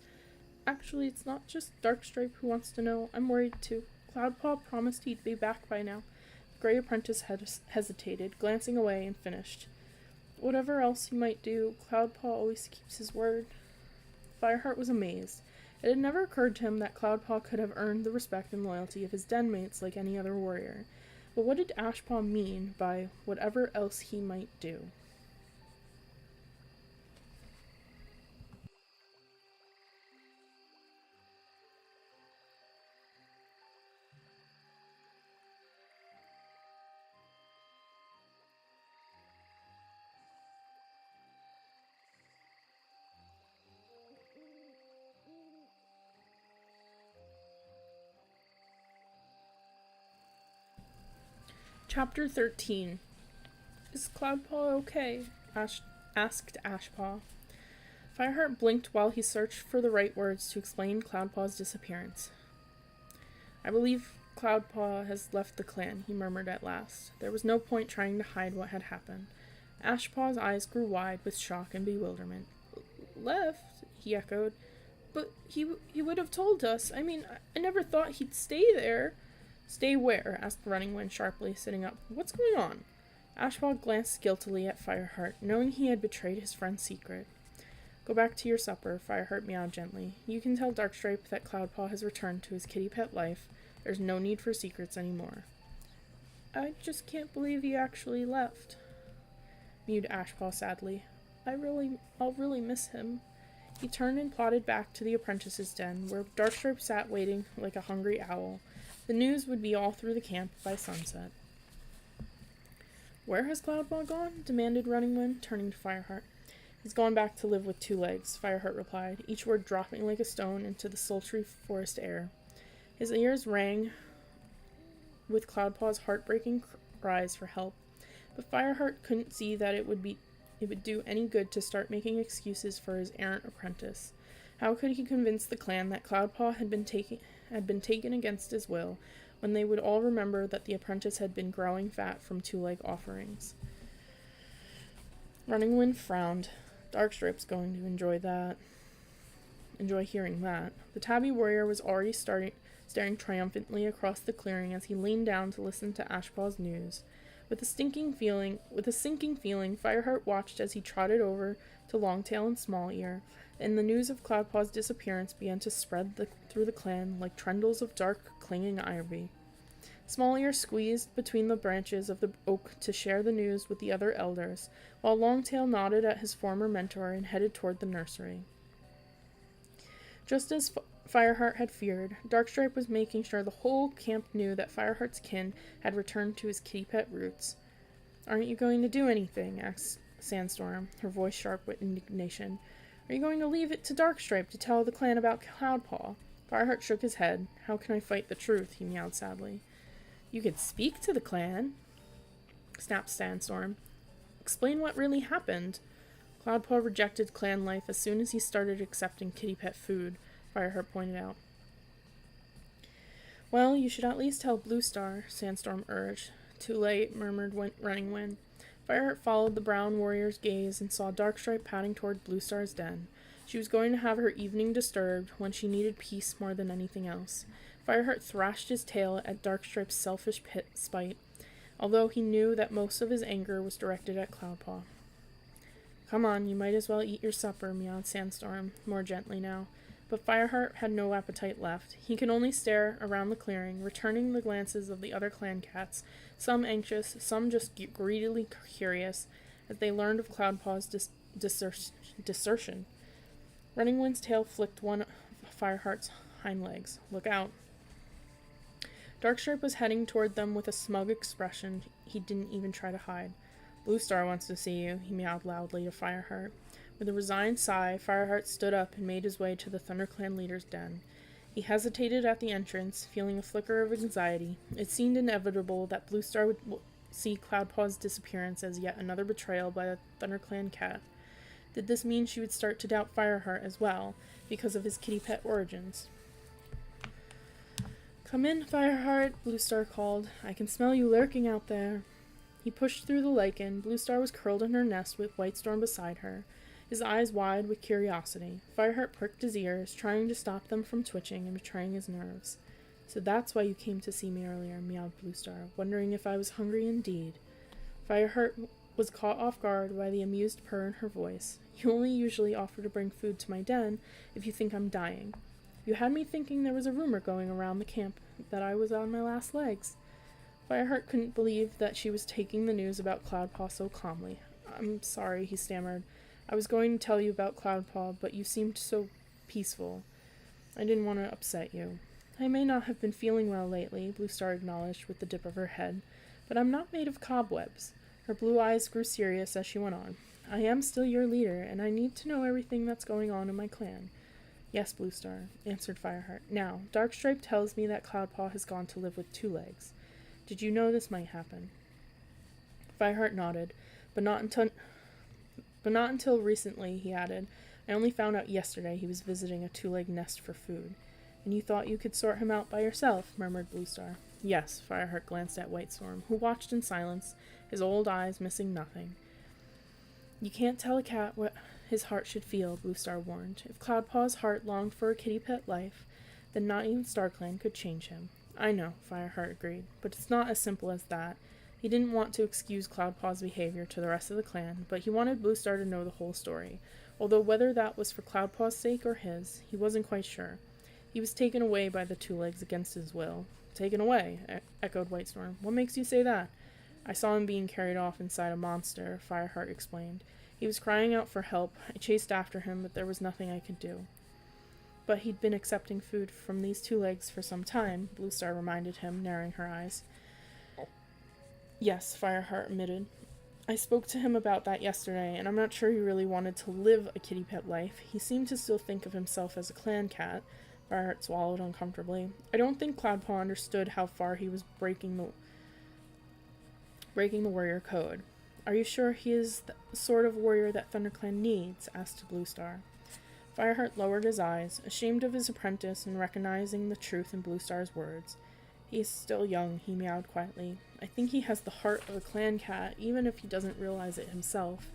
[SPEAKER 1] Actually, it's not just Darkstripe who wants to know. I'm worried too. Cloudpaw promised he'd be back by now. The gray apprentice hesitated, glancing away, and finished. Whatever else he might do, Cloudpaw always keeps his word. Fireheart was amazed. It had never occurred to him that Cloudpaw could have earned the respect and loyalty of his den mates like any other warrior. But what did Ashpaw mean by whatever else he might do? Chapter 13. Is Cloudpaw okay? Asked Ashpaw. Fireheart blinked while he searched for the right words to explain Cloudpaw's disappearance. I believe Cloudpaw has left the clan, he murmured at last. There was no point trying to hide what had happened. Ashpaw's eyes grew wide with shock and bewilderment. Left? He echoed. But he would have told us. I mean, I never thought he'd stay there. Stay where? Asked Running Wind sharply, sitting up. What's going on? Ashpaw glanced guiltily at Fireheart, knowing he had betrayed his friend's secret. Go back to your supper, Fireheart meowed gently. You can tell Darkstripe that Cloudpaw has returned to his kitty pet life. There's no need for secrets anymore. I just can't believe he actually left, mewed Ashpaw sadly. I'll really miss him. He turned and plodded back to the apprentice's den, where Darkstripe sat waiting like a hungry owl. The news would be all through the camp by sunset. Where has Cloudpaw gone? Demanded Running Wind, turning to Fireheart. He's gone back to live with 2 legs, Fireheart replied, each word dropping like a stone into the sultry forest air. His ears rang with Cloudpaw's heartbreaking cries for help, but Fireheart couldn't see that it would do any good to start making excuses for his errant apprentice. How could he convince the clan that Cloudpaw had been taken against his will, when they would all remember that the apprentice had been growing fat from 2-leg offerings? Running Wind frowned. Darkstripe's going to enjoy hearing that. The tabby warrior was already staring triumphantly across the clearing as he leaned down to listen to Ashpaw's news. With a sinking feeling, Fireheart watched as he trotted over to Longtail and Small Ear, and the news of Cloudpaw's disappearance began to spread through the clan like trendles of dark, clinging ivy. Small Ear squeezed between the branches of the oak to share the news with the other elders, while Longtail nodded at his former mentor and headed toward the nursery. Just as Fireheart had feared, Darkstripe was making sure the whole camp knew that Fireheart's kin had returned to his kitty pet roots. Aren't you going to do anything? Sandstorm, her voice sharp with indignation. Are you going to leave it to Darkstripe to tell the clan about Cloudpaw? Fireheart shook his head. How can I fight the truth? He meowed sadly. You could speak to the clan, snapped Sandstorm. Explain what really happened. Cloudpaw rejected clan life as soon as he started accepting kitty pet food, Fireheart pointed out. Well, you should at least tell Bluestar, Sandstorm urged. Too late, murmured Running Wind. Fireheart followed the brown warrior's gaze and saw Darkstripe padding toward Bluestar's den. She was going to have her evening disturbed when she needed peace more than anything else. Fireheart thrashed his tail at Darkstripe's selfish spite, although he knew that most of his anger was directed at Cloudpaw. Come on, you might as well eat your supper, meowed Sandstorm, more gently now. But Fireheart had no appetite left. He could only stare around the clearing, returning the glances of the other clan cats, some anxious, some just greedily curious, as they learned of Cloudpaw's desertion. Running Wind's tail flicked one of Fireheart's hind legs. Look out. Darkstripe was heading toward them with a smug expression he didn't even try to hide. Bluestar wants to see you, he meowed loudly to Fireheart. With a resigned sigh, Fireheart stood up and made his way to the ThunderClan leader's den. He hesitated at the entrance, feeling a flicker of anxiety. It seemed inevitable that Bluestar would see Cloudpaw's disappearance as yet another betrayal by the ThunderClan cat. Did this mean she would start to doubt Fireheart as well, because of his kitty pet origins? Come in, Fireheart, Bluestar called. I can smell you lurking out there. He pushed through the lichen. Bluestar was curled in her nest with Whitestorm beside her, his eyes wide with curiosity. Fireheart pricked his ears, trying to stop them from twitching and betraying his nerves. So that's why you came to see me earlier, meowed Bluestar, wondering if I was hungry indeed. Fireheart was caught off guard by the amused purr in her voice. You only usually offer to bring food to my den if you think I'm dying. You had me thinking there was a rumor going around the camp that I was on my last legs. Fireheart couldn't believe that she was taking the news about Cloudpaw so calmly. I'm sorry, he stammered. I was going to tell you about Cloudpaw, but you seemed so peaceful. I didn't want to upset you. I may not have been feeling well lately, Bluestar acknowledged with a dip of her head, but I'm not made of cobwebs. Her blue eyes grew serious as she went on. I am still your leader, and I need to know everything that's going on in my clan. Yes, Bluestar, answered Fireheart. Now, Darkstripe tells me that Cloudpaw has gone to live with Two Legs. Did you know this might happen? Fireheart nodded, but not until recently, he added. I only found out yesterday he was visiting a two-legged nest for food. And you thought you could sort him out by yourself, murmured Bluestar. Yes, Fireheart glanced at Whitestorm, who watched in silence, his old eyes missing nothing. You can't tell a cat what his heart should feel, Bluestar warned. If Cloudpaw's heart longed for a kitty pet life, then not even StarClan could change him. I know, Fireheart agreed, but it's not as simple as that. He didn't want to excuse Cloudpaw's behavior to the rest of the clan, but he wanted Bluestar to know the whole story, although whether that was for Cloudpaw's sake or his, he wasn't quite sure. He was taken away by the Two Legs against his will. Taken away, echoed Whitestorm. What makes you say that? I saw him being carried off inside a monster, Fireheart explained. He was crying out for help. I chased after him, but there was nothing I could do. But he'd been accepting food from these Two Legs for some time, Bluestar reminded him, narrowing her eyes. Yes, Fireheart admitted. I spoke to him about that yesterday, and I'm not sure he really wanted to live a kitty pet life. He seemed to still think of himself as a clan cat. Fireheart swallowed uncomfortably. I don't think Cloudpaw understood how far he was breaking the warrior code. Are you sure he is the sort of warrior that ThunderClan needs? Asked Bluestar. Fireheart lowered his eyes, ashamed of his apprentice and recognizing the truth in Bluestar's words. He is still young, he meowed quietly. I think he has the heart of a clan cat, even if he doesn't realize it himself.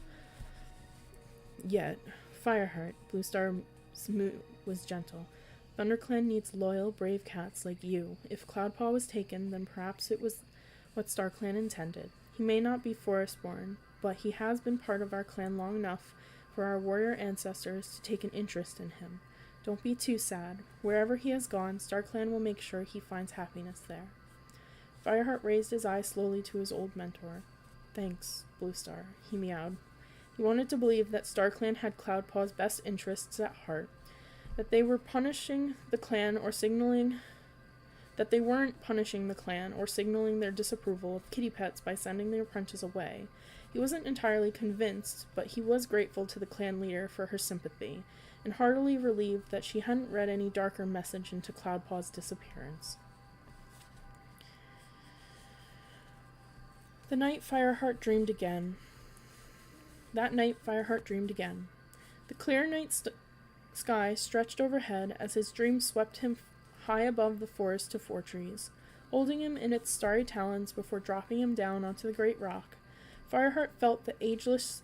[SPEAKER 1] Yet, Fireheart, Bluestar's mood was gentle. ThunderClan needs loyal, brave cats like you. If Cloudpaw was taken, then perhaps it was what StarClan intended. He may not be forest-born, but he has been part of our clan long enough for our warrior ancestors to take an interest in him. Don't be too sad. Wherever he has gone, StarClan will make sure he finds happiness there. Fireheart raised his eyes slowly to his old mentor. Thanks, Bluestar, he meowed. He wanted to believe that StarClan had Cloudpaw's best interests at heart, that they weren't punishing the clan or signaling their disapproval of kitty pets by sending their apprentice away. He wasn't entirely convinced, but he was grateful to the clan leader for her sympathy, and heartily relieved that she hadn't read any darker message into Cloudpaw's disappearance. That night, Fireheart dreamed again. The clear night sky stretched overhead as his dream swept him high above the forest of four-trees, holding him in its starry talons before dropping him down onto the great rock. Fireheart felt the ageless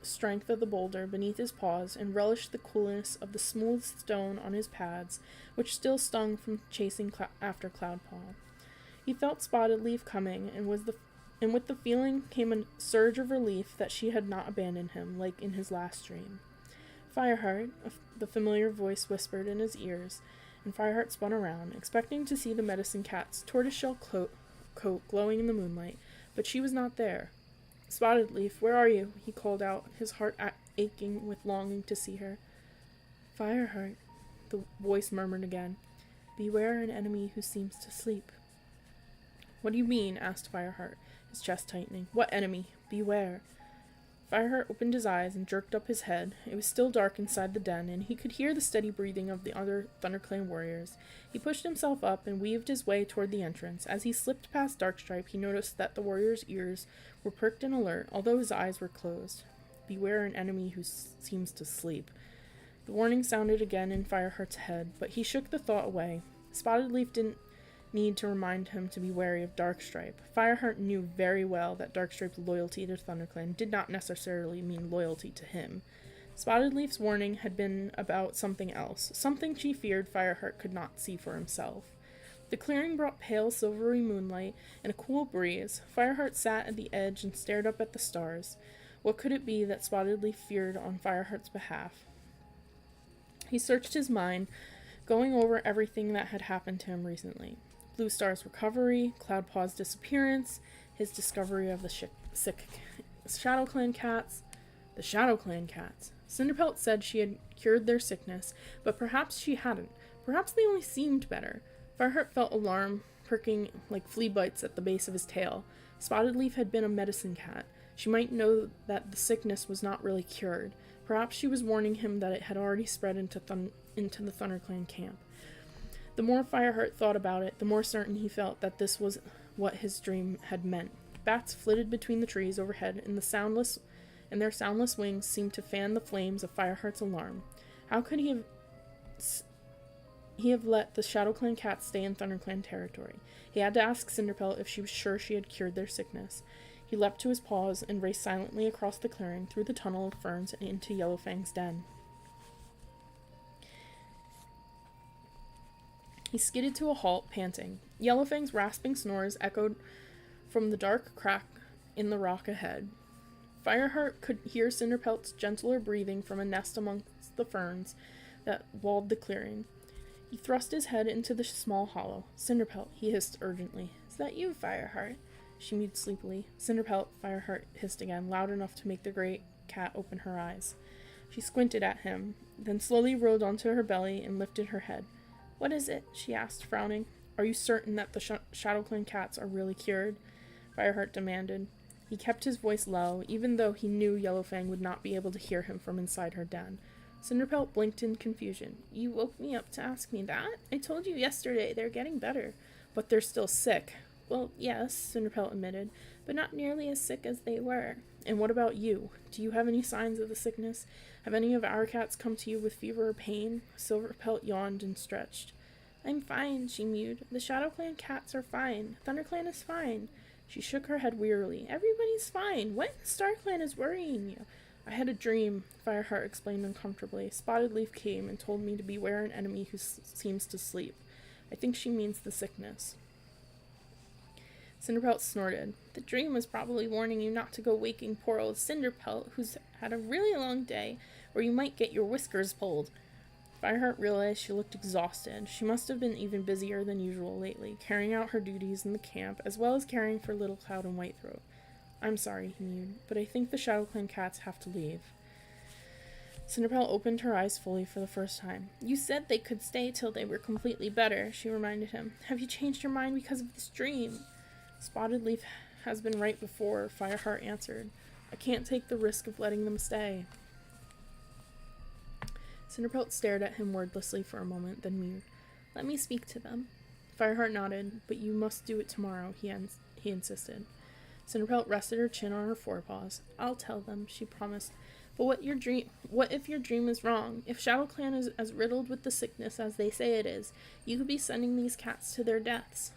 [SPEAKER 1] strength of the boulder beneath his paws and relished the coolness of the smooth stone on his pads, which still stung from chasing after Cloudpaw. He felt Spotted Leaf coming, and with the feeling came a surge of relief that she had not abandoned him, like in his last dream. Fireheart, the familiar voice whispered in his ears, and Fireheart spun around, expecting to see the medicine cat's tortoiseshell coat glowing in the moonlight, but she was not there. "Spotted Leaf, where are you?" he called out, his heart aching with longing to see her. "Fireheart," the voice murmured again, "beware an enemy who seems to sleep." "What do you mean?" asked Fireheart, his chest tightening. "What enemy? Beware." Fireheart opened his eyes and jerked up his head. It was still dark inside the den, and he could hear the steady breathing of the other ThunderClan warriors. He pushed himself up and weaved his way toward the entrance. As he slipped past Darkstripe, he noticed that the warrior's ears were perked and alert, although his eyes were closed. "Beware an enemy who seems to sleep." The warning sounded again in Fireheart's head, but he shook the thought away. Spotted Leaf didn't need to remind him to be wary of Darkstripe. Fireheart knew very well that Darkstripe's loyalty to ThunderClan did not necessarily mean loyalty to him. Spotted Leaf's warning had been about something else, something she feared Fireheart could not see for himself. The clearing brought pale silvery moonlight and a cool breeze. Fireheart sat at the edge and stared up at the stars. What could it be that Spotted Leaf feared on Fireheart's behalf? He searched his mind, going over everything that had happened to him recently. Blue Star's recovery, Cloudpaw's disappearance, his discovery of the sick ShadowClan cats. The ShadowClan cats. Cinderpelt said she had cured their sickness, but perhaps she hadn't. Perhaps they only seemed better. Fireheart felt alarm pricking like flea bites at the base of his tail. Spotted Leaf had been a medicine cat. She might know that the sickness was not really cured. Perhaps she was warning him that it had already spread into the ThunderClan camp. The more Fireheart thought about it, the more certain he felt that this was what his dream had meant. Bats flitted between the trees overhead, and their soundless wings seemed to fan the flames of Fireheart's alarm. How could he have let the ShadowClan cats stay in ThunderClan territory? He had to ask Cinderpelt if she was sure she had cured their sickness. He leapt to his paws and raced silently across the clearing, through the tunnel of ferns, and into Yellowfang's den. He skidded to a halt, panting. Yellowfang's rasping snores echoed from the dark crack in the rock ahead. Fireheart could hear Cinderpelt's gentler breathing from a nest amongst the ferns that walled the clearing. He thrust his head into the small hollow. "Cinderpelt," he hissed urgently. "Is that you, Fireheart?" She mewed sleepily. "Cinderpelt," Fireheart hissed again, loud enough to make the great cat open her eyes. She squinted at him, then slowly rolled onto her belly and lifted her head. "What is it?" she asked, frowning. "Are you certain that the ShadowClan cats are really cured?" Fireheart demanded. He kept his voice low, even though he knew Yellowfang would not be able to hear him from inside her den. Cinderpelt blinked in confusion. "You woke me up to ask me that? I told you yesterday they're getting better." "But they're still sick." "Well, yes," Cinderpelt admitted, "but not nearly as sick as they were." "And what about you? Do you have any signs of the sickness? Have any of our cats come to you with fever or pain?" Silverpelt yawned and stretched. "I'm fine," she mewed. "The ShadowClan cats are fine. ThunderClan is fine." She shook her head wearily. "Everybody's fine. What in StarClan is worrying you?" "I had a dream," Fireheart explained uncomfortably. "Spotted Leaf came and told me to beware an enemy who seems to sleep. I think she means the sickness." Cinderpelt snorted. "The dream was probably warning you not to go waking poor old Cinderpelt, who's had a really long day, or you might get your whiskers pulled." Fireheart realized she looked exhausted. She must have been even busier than usual lately, carrying out her duties in the camp, as well as caring for Little Cloud and Whitethroat. "I'm sorry," he mewed, "but I think the ShadowClan cats have to leave." Cinderpelt opened her eyes fully for the first time. "You said they could stay till they were completely better," she reminded him. "Have you changed your mind because of this dream?" "Spotted Leaf has been right before," Fireheart answered. I can't take the risk of letting them stay. Cinderpelt stared at him wordlessly for a moment, then mewed. Let me speak to them. Fireheart nodded. But you must do it tomorrow, he insisted. Cinderpelt rested her chin on her forepaws. I'll tell them, she promised. But what if your dream is wrong? If ShadowClan is as riddled with the sickness as they say it is, you could be sending these cats to their deaths.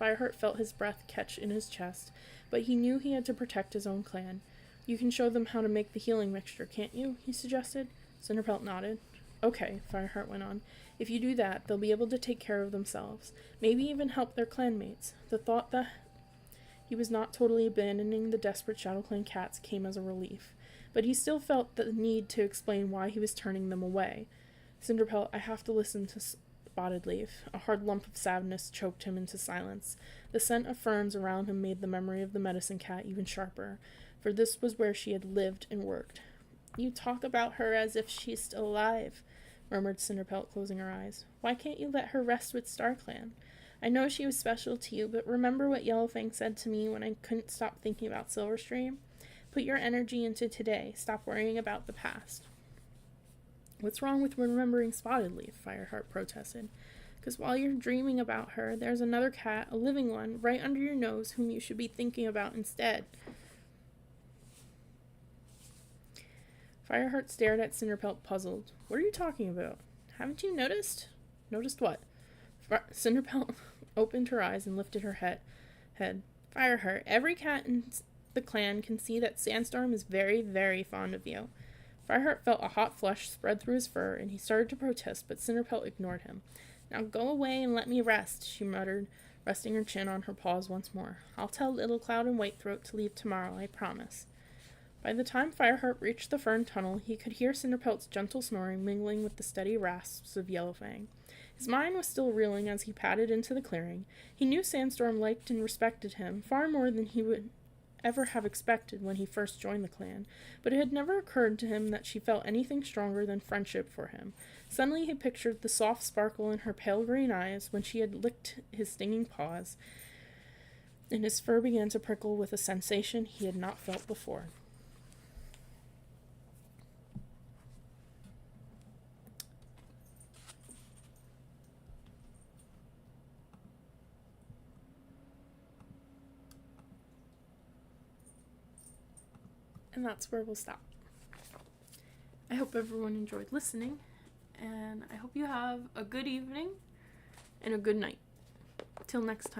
[SPEAKER 1] Fireheart felt his breath catch in his chest, but he knew he had to protect his own clan. You can show them how to make the healing mixture, can't you? He suggested. Cinderpelt nodded. Okay, Fireheart went on. If you do that, they'll be able to take care of themselves. Maybe even help their clanmates. The thought that he was not totally abandoning the desperate ShadowClan cats came as a relief. But he still felt the need to explain why he was turning them away. Cinderpelt, I have to listen to Spotted Leaf. A hard lump of sadness choked him into silence. The scent of ferns around him made the memory of the medicine cat even sharper, for this was where she had lived and worked. You talk about her as if she's still alive, murmured Cinderpelt, closing her eyes. Why can't you let her rest with StarClan? I know she was special to you, but remember what Yellowfang said to me when I couldn't stop thinking about Silverstream? Put your energy into today. Stop worrying about the past. What's wrong with remembering Spotted Leaf? Fireheart protested. Because while you're dreaming about her, there's another cat, a living one, right under your nose whom you should be thinking about instead. Fireheart stared at Cinderpelt, puzzled. What are you talking about? Haven't you noticed? Noticed what? Cinderpelt opened her eyes and lifted her head. Fireheart, every cat in the clan can see that Sandstorm is very, very fond of you. Fireheart felt a hot flush spread through his fur, and he started to protest, but Cinderpelt ignored him. Now go away and let me rest, she muttered, resting her chin on her paws once more. I'll tell Little Cloud and Whitethroat to leave tomorrow, I promise. By the time Fireheart reached the fern tunnel, he could hear Cinderpelt's gentle snoring mingling with the steady rasps of Yellowfang. His mind was still reeling as he padded into the clearing. He knew Sandstorm liked and respected him far more than he would ever have expected when he first joined the clan, but it had never occurred to him that she felt anything stronger than friendship for him. Suddenly he pictured the soft sparkle in her pale green eyes when she had licked his stinging paws, and his fur began to prickle with a sensation he had not felt before. And that's where we'll stop. I hope everyone enjoyed listening, and I hope you have a good evening and a good night. Till next time.